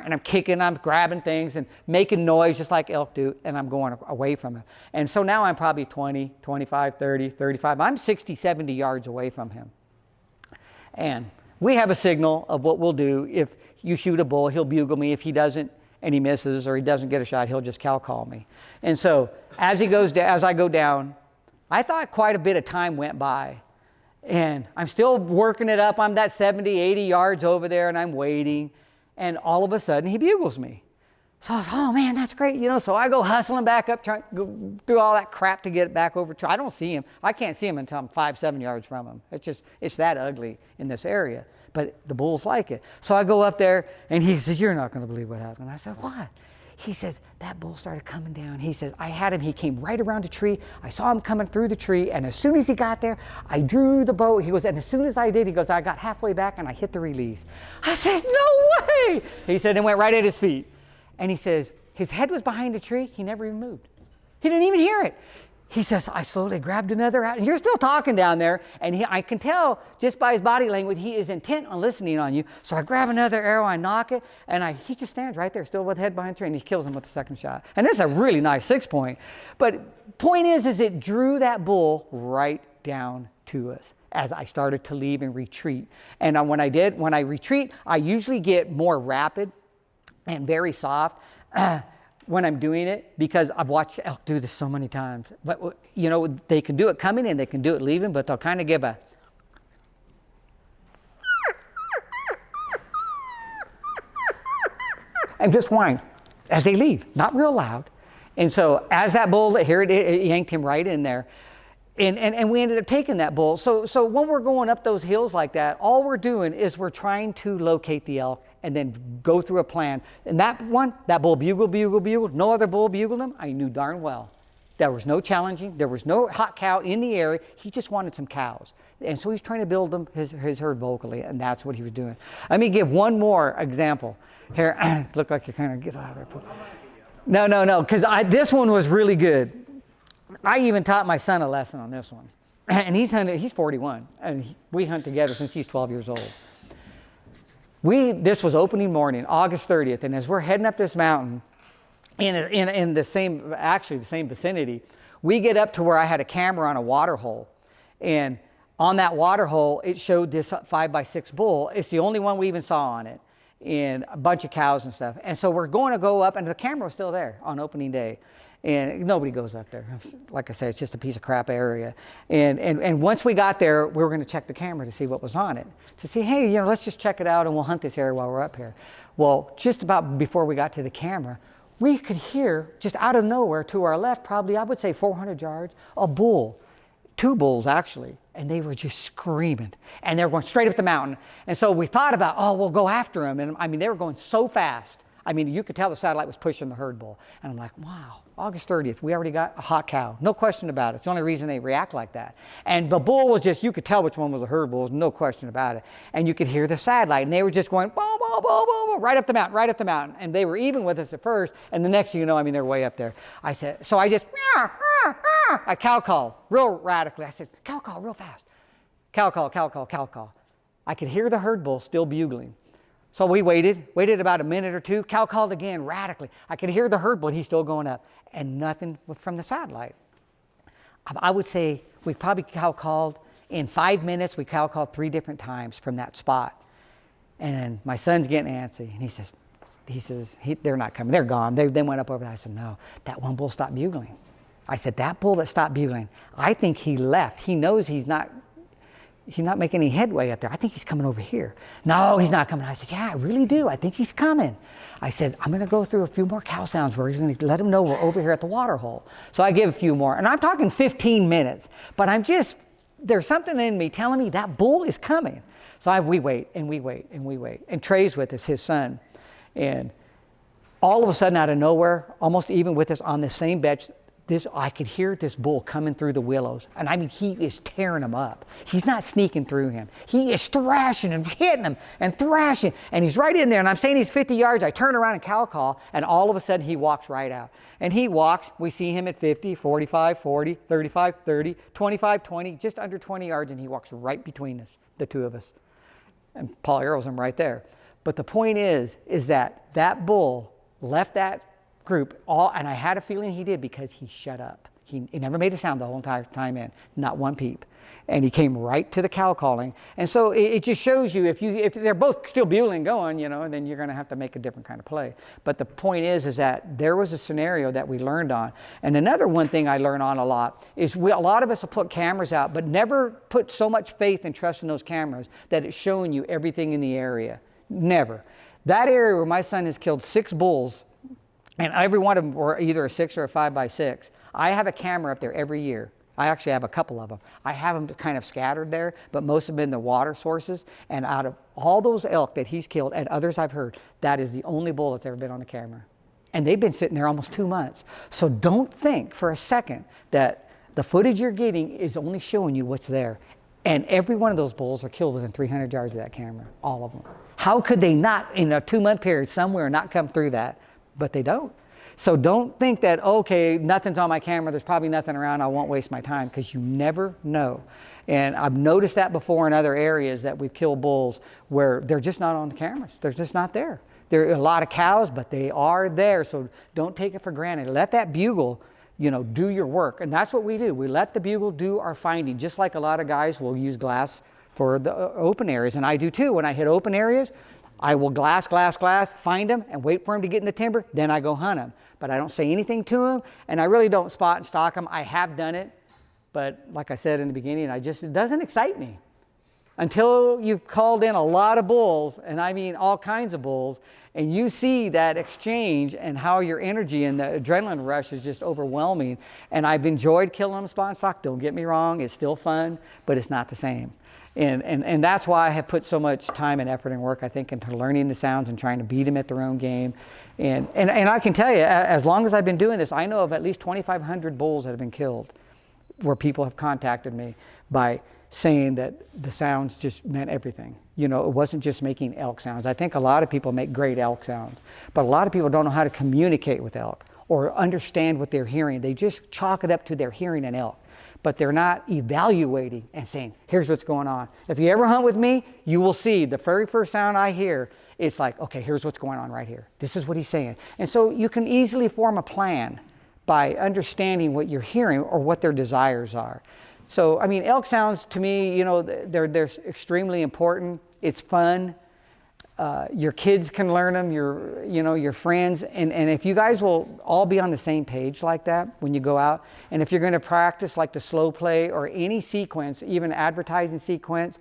and I'm kicking, I'm grabbing things and making noise just like elk do. And I'm going away from him. And so now I'm probably 20, 25, 30, 35. I'm 60, 70 yards away from him. And we have a signal of what we'll do. If you shoot a bull, he'll bugle me. If he doesn't, and he misses or he doesn't get a shot, he'll just cow call me. And so as he goes down, as I go down, I thought quite a bit of time went by. And I'm still working it up. I'm that 70, 80 yards over there and I'm waiting. And all of a sudden he bugles me. So I was, oh man, that's great. You know, so I go hustling back up, trying to go through all that crap to get it back over to, I don't see him. I can't see him until I'm 5, 7 yards from him. It's that ugly in this area. But the bulls like it. So I go up there and he says, you're not going to believe what happened. I said, what? He says, that bull started coming down. He says, I had him. He came right around a tree. I saw him coming through the tree. And as soon as he got there, I drew the bow. He goes, and as soon as I did, he goes, I got halfway back and I hit the release. I said, no way. He said, it went right at his feet. And he says, his head was behind the tree. He never even moved. He didn't even hear it. He says, I slowly grabbed another out. And you're still talking down there. And I can tell just by his body language, he is intent on listening on you. So I grab another arrow, I knock it, and he just stands right there, still with head behind the tree, and he kills him with the second shot. And it's a really nice 6-point. But point is it drew that bull right down to us as I started to leave and retreat. And when I retreat, I usually get more rapid and very soft. When I'm doing it, because I've watched elk do this so many times. But, you know, they can do it coming and they can do it leaving, but they'll kind of give a and just whine as they leave, not real loud. And so as that bull, here it yanked him right in there. And we ended up taking that bull. So when we're going up those hills like that, all we're doing is we're trying to locate the elk and then go through a plan. And that bull bugled. No other bull bugled him. I knew darn well. There was no challenging. There was no hot cow in the area. He just wanted some cows. And so he's trying to build them, his herd vocally, and that's what he was doing. Let me give one more example. Here, look like you're kind of get out of there. No, because this one was really good. I even taught my son a lesson on this one. And he's 41, and we hunt together since he's 12 years old. This was opening morning, August 30th, and as we're heading up this mountain, in the same vicinity, we get up to where I had a camera on a water hole. And on that water hole, it showed this 5x6 bull. It's the only one we even saw on it, and a bunch of cows and stuff. And so we're going to go up, and the camera was still there on opening day. And nobody goes up there. Like I said, it's just a piece of crap area. And once we got there, we were going to check the camera to see what was on it. To see, hey, let's just check it out and we'll hunt this area while we're up here. Well, just about before we got to the camera, we could hear, just out of nowhere to our left, probably, I would say 400 yards, a bull. 2 bulls, actually. And they were just screaming. And they were going straight up the mountain. And so we thought about, we'll go after them. And I mean, they were going so fast. I mean, you could tell the satellite was pushing the herd bull. And I'm like, wow, August 30th, we already got a hot cow. No question about it. It's the only reason they react like that. And the bull was just, you could tell which one was a herd bull, no question about it. And you could hear the satellite, and they were just going, boom, boom, boom, boom, boom, right up the mountain, right up the mountain. And they were even with us at first, and the next thing you know, I mean, they're way up there. I said, so I just, I cow called real radically. I said, cow call real fast. Cow call, cow call, cow call. I could hear the herd bull still bugling. So we waited about a minute or two. Cow called again radically. I could hear the herd bull, he's still going up, and nothing from the satellite. I would say we probably cow called in 5 minutes. We cow called 3 different times from that spot. And my son's getting antsy, and he says, they're not coming, they're gone. They went up over there. I said, no, that one bull stopped bugling. I said, that bull that stopped bugling, I think he left. He knows he's not making any headway up there. I think he's coming over here. No, he's not coming. I said, yeah, I really do. I think he's coming. I said, I'm going to go through a few more cow sounds where you're going to let him know we're over here at the water hole. So I give a few more. And I'm talking 15 minutes. But there's something in me telling me that bull is coming. So we wait, and we wait, and we wait. And Trey's with us, his son. And all of a sudden, out of nowhere, almost even with us on the same bench, I could hear this bull coming through the willows. And I mean, he is tearing them up. He's not sneaking through him. He is thrashing and hitting them and thrashing. And he's right in there. And I'm saying he's 50 yards. I turn around and cow call. And all of a sudden, he walks right out. And he walks. We see him at 50, 45, 40, 35, 30, 25, 20, just under 20 yards. And he walks right between us, the two of us. And Paul arrows him right there. But the point is that bull left that group, and I had a feeling he did because he shut up. He never made a sound the whole entire time in, not one peep. And he came right to the cow calling. And so it just shows you, if they're both still bugling going, then you're going to have to make a different kind of play. But the point is that there was a scenario that we learned on. And another one thing I learned on a lot is a lot of us will put cameras out, but never put so much faith and trust in those cameras that it's showing you everything in the area. Never. That area where my son has killed 6 bulls, and every one of them were either a 6 or a 5x6. I have a camera up there every year. I actually have a couple of them. I have them kind of scattered there, but most of them in the water sources. And out of all those elk that he's killed, and others I've heard, that is the only bull that's ever been on the camera. And they've been sitting there almost 2 months. So don't think for a second that the footage you're getting is only showing you what's there. And every one of those bulls are killed within 300 yards of that camera, all of them. How could they not, in a 2-month period somewhere, not come through that? But they don't. So don't think that, okay, nothing's on my camera, there's probably nothing around, I won't waste my time, because you never know. And I've noticed that before in other areas that we've killed bulls where they're just not on the cameras. They're just not there. There are a lot of cows, but they are there. So don't take it for granted. Let that bugle, do your work. And that's what we do. We let the bugle do our finding, just like a lot of guys will use glass for the open areas. And I do too. When I hit open areas, I will glass, find them, and wait for them to get in the timber, then I go hunt them. But I don't say anything to them, and I really don't spot and stalk them. I have done it, but like I said in the beginning, it doesn't excite me. Until you've called in a lot of bulls, and I mean all kinds of bulls, and you see that exchange and how your energy and the adrenaline rush is just overwhelming. And I've enjoyed killing them spot and stalk, don't get me wrong, it's still fun, but it's not the same. And that's why I have put so much time and effort and work, I think, into learning the sounds and trying to beat them at their own game. And I can tell you, as long as I've been doing this, I know of at least 2,500 bulls that have been killed where people have contacted me by saying that the sounds just meant everything. It wasn't just making elk sounds. I think a lot of people make great elk sounds, but a lot of people don't know how to communicate with elk or understand what they're hearing. They just chalk it up to their hearing an elk. but they're not evaluating and saying, here's what's going on. If you ever hunt with me, you will see the very first sound I hear, it's like, okay, here's what's going on right here. This is what he's saying. And so you can easily form a plan by understanding what you're hearing or what their desires are. So, I mean, elk sounds to me, you know, they're extremely important. It's fun. Your kids can learn them, your friends, and if you guys will all be on the same page like that when you go out, and if you're going to practice like the slow play or any sequence, even advertising sequence,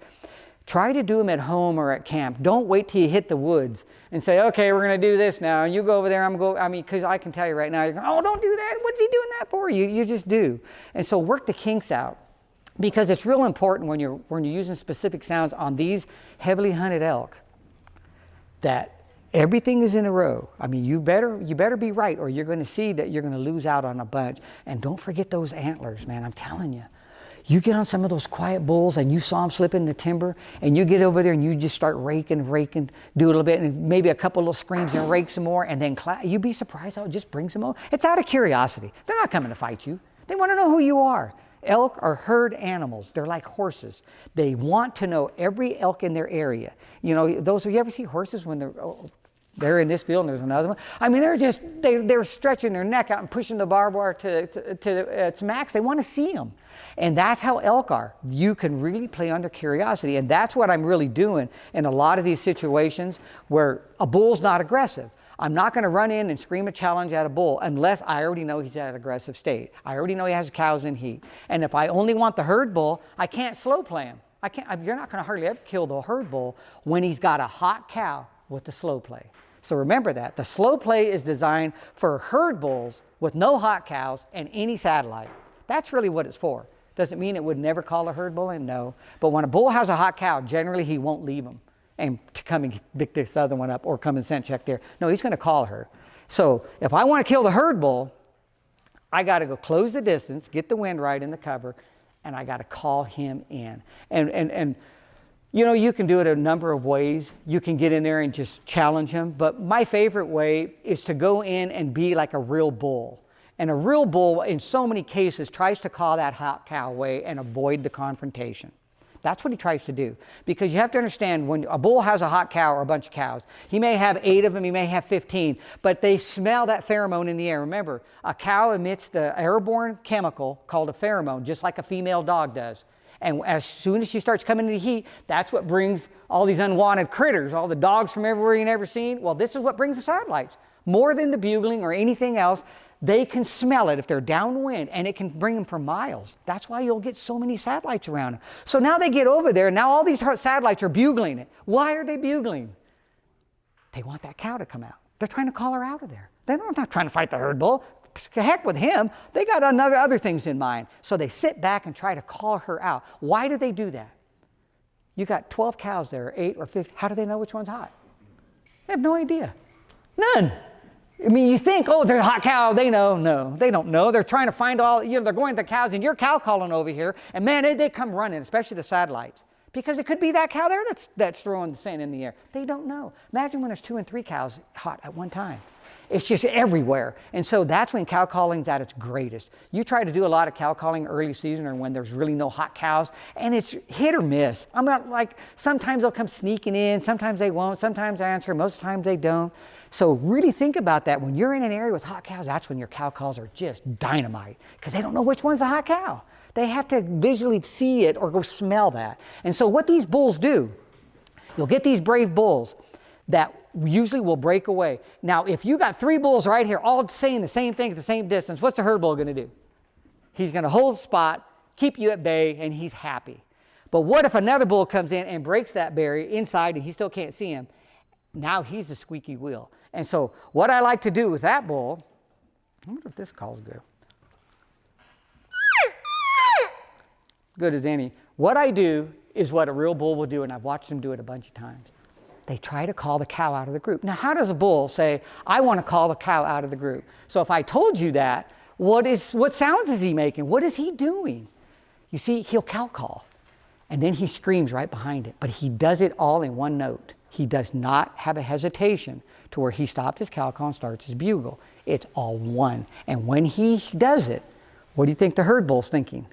try to do them at home or at camp. Don't wait till you hit the woods and say, okay, we're going to do this now, and you go over there, because I can tell you right now, you're going, oh, don't do that. What's he doing that for? You just do. And so work the kinks out, because it's real important when you're using specific sounds on these heavily hunted elk, that everything is in a row. I mean, you better be right, or you're going to see that you're going to lose out on a bunch. And don't forget those antlers, man. I'm telling you. You get on some of those quiet bulls and you saw them slip in the timber, and you get over there and you just start raking, do a little bit, and maybe a couple little screams and rake some more, and then you'd be surprised how it just brings them over. It's out of curiosity. They're not coming to fight you. They want to know who you are. Elk are herd animals. They're like horses. They want to know every elk in their area. You know, you ever see horses when they're in this field and there's another one? I mean, they're stretching their neck out and pushing the barbed wire to its max. They want to see them. And that's how elk are. You can really play on their curiosity. And that's what I'm really doing in a lot of these situations where a bull's not aggressive. I'm not going to run in and scream a challenge at a bull unless I already know he's at an aggressive state. I already know he has cows in heat. And if I only want the herd bull, I can't slow play him. You're not going to hardly ever kill the herd bull when he's got a hot cow with the slow play. So remember that. The slow play is designed for herd bulls with no hot cows and any satellite. That's really what it's for. Doesn't mean it would never call a herd bull in, no. But when a bull has a hot cow, generally he won't leave him and to come and pick this other one up or come and scent check there. No, he's going to call her. So if I want to kill the herd bull, I got to go close the distance, get the wind right in the cover, and I got to call him in. And you know, you can do it a number of ways. You can get in there and just challenge him. But my favorite way is to go in and be like a real bull. And a real bull, in so many cases, tries to call that hot cow away and avoid the confrontation. That's what he tries to do. Because you have to understand, when a bull has a hot cow or a bunch of cows, he may have 8 of them, he may have 15, but they smell that pheromone in the air. Remember, a cow emits the airborne chemical called a pheromone, just like a female dog does. And as soon as she starts coming into heat, that's what brings all these unwanted critters, all the dogs from everywhere you never seen. Well, this is what brings the satellites. More than the bugling or anything else, they can smell it if they're downwind, and it can bring them for miles. That's why you'll get so many satellites around them. So now they get over there, and now all these satellites are bugling it. Why are they bugling? They want that cow to come out. They're trying to call her out of there. They're not trying to fight the herd bull. Heck with him. They got other things in mind. So they sit back and try to call her out. Why do they do that? You got 12 cows there, or 8 or 15. How do they know which one's hot? They have no idea. None. I mean, you think, oh, they're a hot cow, they know. No, they don't know. They're trying to find they're going to the cows, and you're cow calling over here, and man, they come running, especially the satellites, because it could be that cow there that's throwing the scent in the air. They don't know. Imagine when there's 2 and 3 cows hot at one time. It's just everywhere. And so that's when cow calling's at its greatest. You try to do a lot of cow calling early season or when there's really no hot cows, and it's hit or miss. I'm not like, sometimes they'll come sneaking in, sometimes they won't, sometimes they answer, most times they don't. So really think about that. When you're in an area with hot cows, that's when your cow calls are just dynamite, because they don't know which one's a hot cow. They have to visually see it or go smell that. And so what these bulls do, you'll get these brave bulls that usually will break away. Now, if you got 3 bulls right here all saying the same thing at the same distance, what's the herd bull going to do? He's going to hold the spot, keep you at bay, and he's happy. But what if another bull comes in and breaks that barrier inside and he still can't see him? Now he's the squeaky wheel. And so what I like to do with that bull, I wonder if this call's good. Good as any. What I do is what a real bull will do, and I've watched them do it a bunch of times. They try to call the cow out of the group. Now, how does a bull say, I want to call the cow out of the group? So if I told you that, what sounds is he making? What is he doing? You see, he'll cow call, and then he screams right behind it, but he does it all in one note. He does not have a hesitation to where he stopped his cow call and starts his bugle. It's all one. And when he does it, what do you think the herd bull's thinking?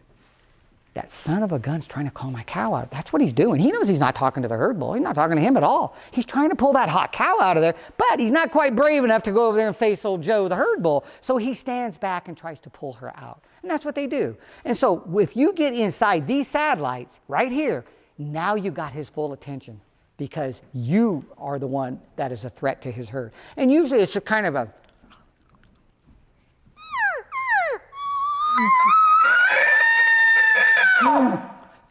that son of a gun's trying to call my cow out. That's what he's doing. He knows he's not talking to the herd bull. He's not talking to him at all. He's trying to pull that hot cow out of there, but he's not quite brave enough to go over there and face old Joe, the herd bull. So he stands back and tries to pull her out. And that's what they do. And so if you get inside these satellites right here, now you got his full attention because you are the one that is a threat to his herd. And usually it's a kind of a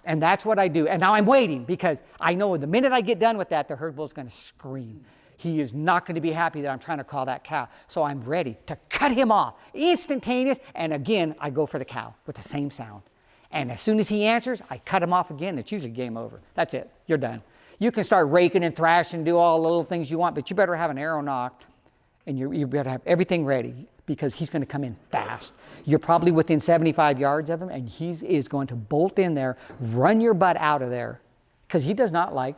and that's what I do. And now I'm waiting because I know the minute I get done with that, the herd bull's going to scream. He is not going to be happy that I'm trying to call that cow. So I'm ready to cut him off. Instantaneous. And again, I go for the cow with the same sound. And as soon as he answers, I cut him off again. It's usually game over. That's it. You're done. You can start raking and thrashing, do all the little things you want, but you better have an arrow nocked and you better have everything ready because he's going to come in fast. You're probably within 75 yards of him and he is going to bolt in there, run your butt out of there because he does not like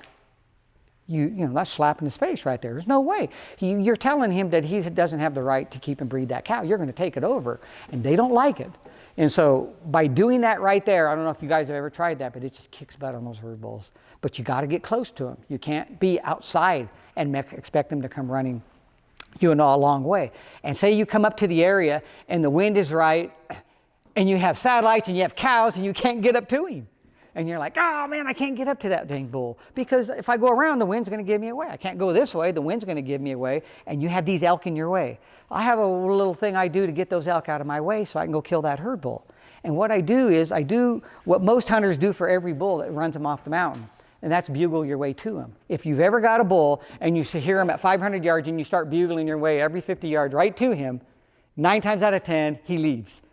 you know, that's slapping his face right there. There's no way. You're telling him that he doesn't have the right to keep and breed that cow. You're going to take it over and they don't like it. And so by doing that right there, I don't know if you guys have ever tried that, but it just kicks butt on those herd bulls. But you got to get close to them. You can't be outside and expect them to come running you a long way. And say you come up to the area and the wind is right and you have satellites and you have cows and you can't get up to him. And you're like, oh man, I can't get up to that dang bull because if I go around, the wind's going to give me away. I can't go this way, the wind's going to give me away, and you have these elk in your way. I have a little thing I do to get those elk out of my way so I can go kill that herd bull. And what I do is I do what most hunters do for every bull that runs them off the mountain, and that's bugle your way to him. If you've ever got a bull and you hear him at 500 yards and you start bugling your way every 50 yards right to him, 9 times out of 10, he leaves.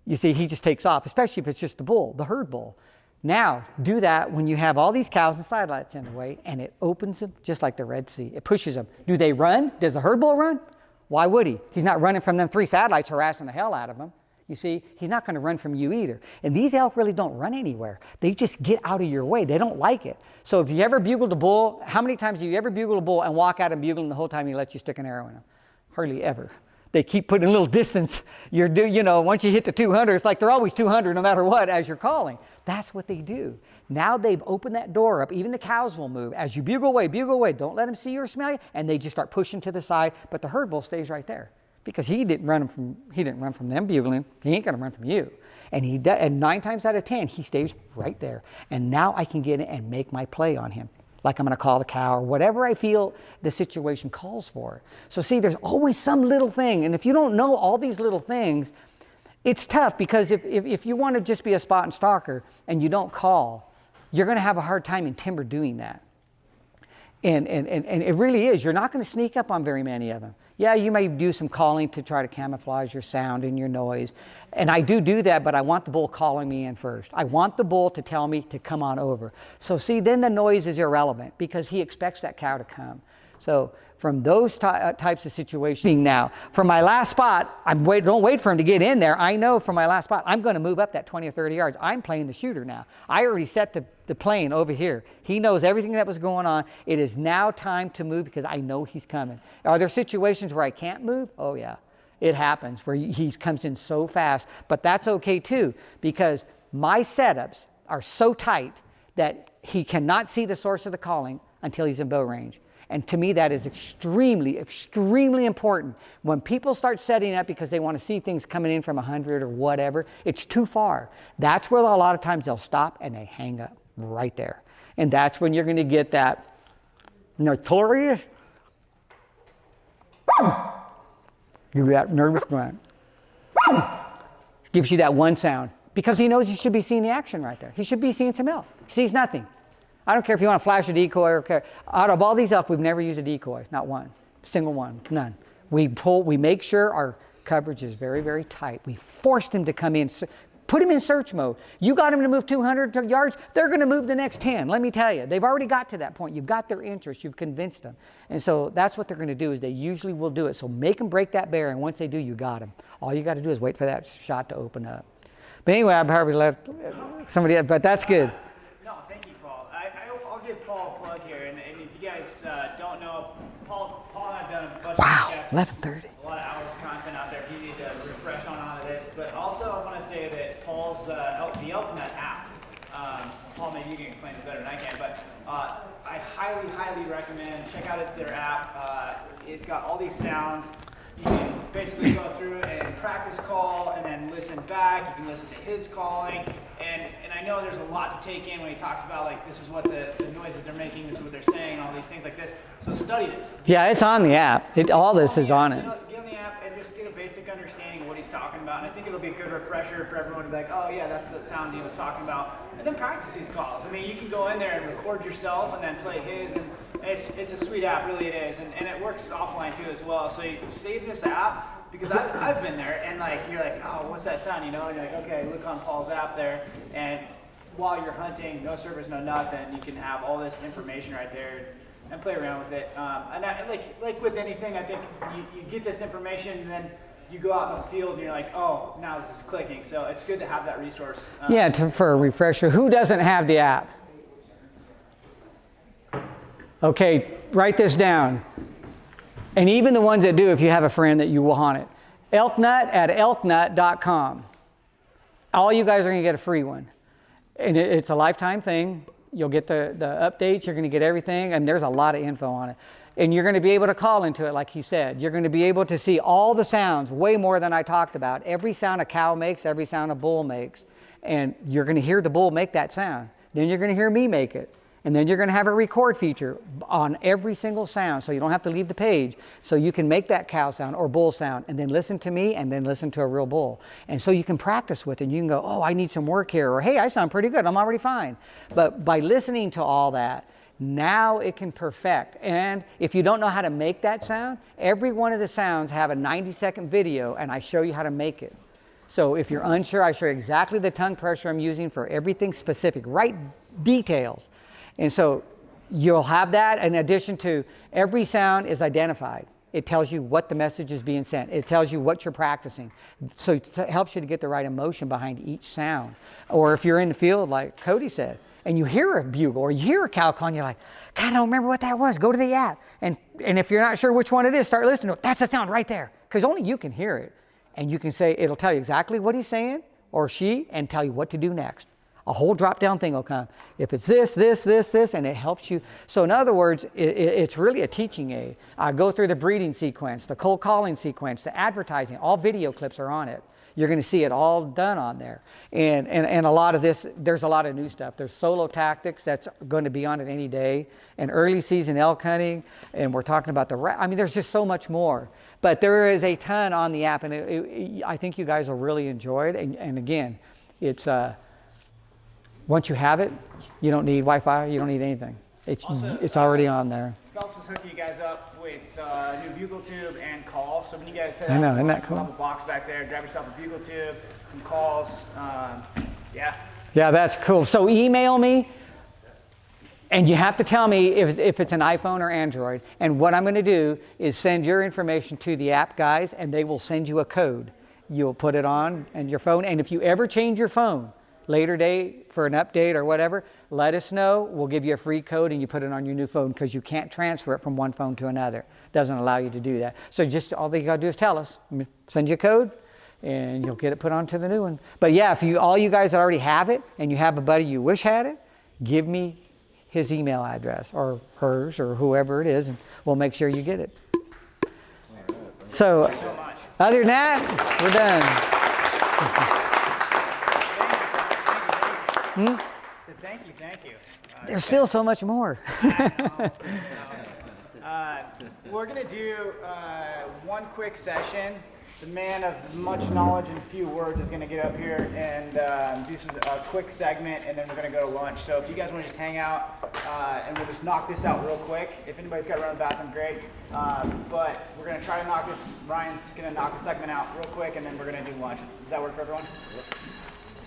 You see, he just takes off, especially if it's just the bull, the herd bull. Now, do that when you have all these cows and satellites in the way, and it opens them just like the Red Sea. It pushes them. Do they run? Does the herd bull run? Why would he? He's not running from them 3 satellites harassing the hell out of them. You see, he's not going to run from you either. And these elk really don't run anywhere. They just get out of your way. They don't like it. So if you ever bugled a bull, how many times have you ever bugled a bull and walk out and bugle him the whole time he lets you stick an arrow in him? Hardly ever. They keep putting a little distance. You know, once you hit the 200, it's like they're always 200 no matter what as you're calling. That's what they do. Now they've opened that door up. Even the cows will move. As you bugle away, don't let them see you or smell you, and they just start pushing to the side, but the herd bull stays right there because he didn't run from them bugling. He ain't going to run from you. And 9 times out of 10, he stays right there. And now I can get in and make my play on him. Like I'm going to call the cow or whatever I feel the situation calls for. So see, there's always some little thing. And if you don't know all these little things, it's tough because if you want to just be a spot and stalker and you don't call, you're going to have a hard time in timber doing that. And it really is. You're not going to sneak up on very many of them. Yeah, you may do some calling to try to camouflage your sound and your noise. And I do that, but I want the bull calling me in first. I want the bull to tell me to come on over. So see, then the noise is irrelevant because he expects that cow to come. So from those types of situations now, for my last spot, don't wait for him to get in there. I know for my last spot, I'm going to move up that 20 or 30 yards. I'm playing the shooter now. I already set the plane over here. He knows everything that was going on. It is now time to move because I know he's coming. Are there situations where I can't move? Oh yeah, it happens where he comes in so fast, but that's okay too because my setups are so tight that he cannot see the source of the calling until he's in bow range. And to me, that is extremely, extremely important. When people start setting up because they want to see things coming in from 100 or whatever, it's too far. That's where a lot of times they'll stop and they hang up right there. And that's when you're going to get that notorious, give you that nervous grunt. Gives you that one sound because he knows he should be seeing the action right there. He should be seeing some elk. He sees nothing. I don't care if you want to flash a decoy or care. Out of all these elk, we've never used a decoy. Not one. Single one. None. We make sure our coverage is very, very tight. We forced him to come in. Put him in search mode. You got him to move 200 yards, they're going to move the next 10. Let me tell you. They've already got to that point. You've got their interest. You've convinced them. And so that's what they're going to do is they usually will do it. So make them break that barrier. And once they do, you got them. All you got to do is wait for that shot to open up. But anyway, I probably left somebody else, but that's good. I'll give Paul a plug here, and if you guys don't know, Paul and I've done a bunch Wow, of podcasts, 11:30. a lot of hours of content out there if you need to refresh on all of this. But also I want to say that Paul's the ElkNut app Paul, maybe you can explain it better than I can, but I highly, highly recommend check out their app. It's got all these sounds. You can basically go through and practice call and then listen back. You can listen to his calling. And I know there's a lot to take in when he talks about like this is what the noises they're making, this is what they're saying, all these things like this. So study this. Yeah, it's on the app. All this is on it. Get on the app and just get a basic understanding of what he's talking about. And I think it'll be a good refresher for everyone to be like, oh yeah, that's the sound he was talking about. And then practice these calls. I mean, you can go in there and record yourself and then play his. And it's a sweet app, really it is. And it works offline too as well. So you can save this app. Because I've been there, and like you're like, oh, what's that sound? You know, and you're like, okay, look on Paul's app there, and while you're hunting, no servers, no nothing, you can have all this information right there and play around with it. And like with anything, I think you get this information, and then you go out in the field, and you're like, oh, now this is clicking. So it's good to have that resource. Yeah, for a refresher. Who doesn't have the app? Okay, write this down. And even the ones that do, if you have a friend that you will hunt it. ElkNut at ElkNut.com. All you guys are going to get a free one. And it's a lifetime thing. You'll get the updates. You're going to get everything. And there's a lot of info on it. And you're going to be able to call into it, like he said. You're going to be able to see all the sounds, way more than I talked about. Every sound a cow makes, every sound a bull makes. And you're going to hear the bull make that sound. Then you're going to hear me make it. And then you're going to have a record feature on every single sound, so you don't have to leave the page. So you can make that cow sound or bull sound, and then listen to me, and then listen to a real bull. And so you can practice with it. And you can go, oh, I need some work here, or hey, I sound pretty good. I'm already fine. But by listening to all that, now it can perfect. And if you don't know how to make that sound, every one of the sounds have a 90-second video, and I show you how to make it. So if you're unsure, I show you exactly the tongue pressure I'm using for everything specific, right details. And so you'll have that in addition to every sound is identified. It tells you what the message is being sent. It tells you what you're practicing. So it helps you to get the right emotion behind each sound. Or if you're in the field, like Cody said, and you hear a bugle or you hear a cow calling, you're like, God, I don't remember what that was. Go to the app. And if you're not sure which one it is, start listening to it. That's the sound right there. Because only you can hear it. And you can say, it'll tell you exactly what he's saying or she and tell you what to do next. A whole drop-down thing will come. If it's this, and it helps you. So in other words, it's really a teaching aid. I go through the breeding sequence, the cold calling sequence, the advertising. All video clips are on it. You're going to see it all done on there. And a lot of this, there's a lot of new stuff. There's solo tactics that's going to be on it any day. And early season elk hunting. And we're talking about I mean, there's just so much more. But there is a ton on the app. And I think you guys will really enjoy it. And again, it's... once you have it, you don't need Wi-Fi, you don't need anything. It's already on there. Phelps is hooking you guys up with a new bugle tube and call. So when you guys head I know, out, isn't that cool? have a box back there, grab yourself a bugle tube, some calls. Yeah. Yeah, that's cool. So email me, and you have to tell me if it's an iPhone or Android. And what I'm going to do is send your information to the app guys, and they will send you a code. You'll put it on and your phone. And if you ever change your phone, later date for an update or whatever, let us know. We'll give you a free code and you put it on your new phone because you can't transfer it from one phone to another. It doesn't allow you to do that. So just all you gotta do is tell us. Send you a code and you'll get it put onto the new one. But yeah, if all you guys already have it and you have a buddy you wish had it, give me his email address or hers or whoever it is and we'll make sure you get it. So other than that, we're done. So thank you. There's still so much more. We're going to do one quick session. The man of much knowledge and few words is going to get up here and do a quick segment, and then we're going to go to lunch. So if you guys want to just hang out, and we'll just knock this out real quick. If anybody's got to run to the bathroom, great. But we're going to try to knock this. Ryan's going to knock the segment out real quick, and then we're going to do lunch. Does that work for everyone? Yep.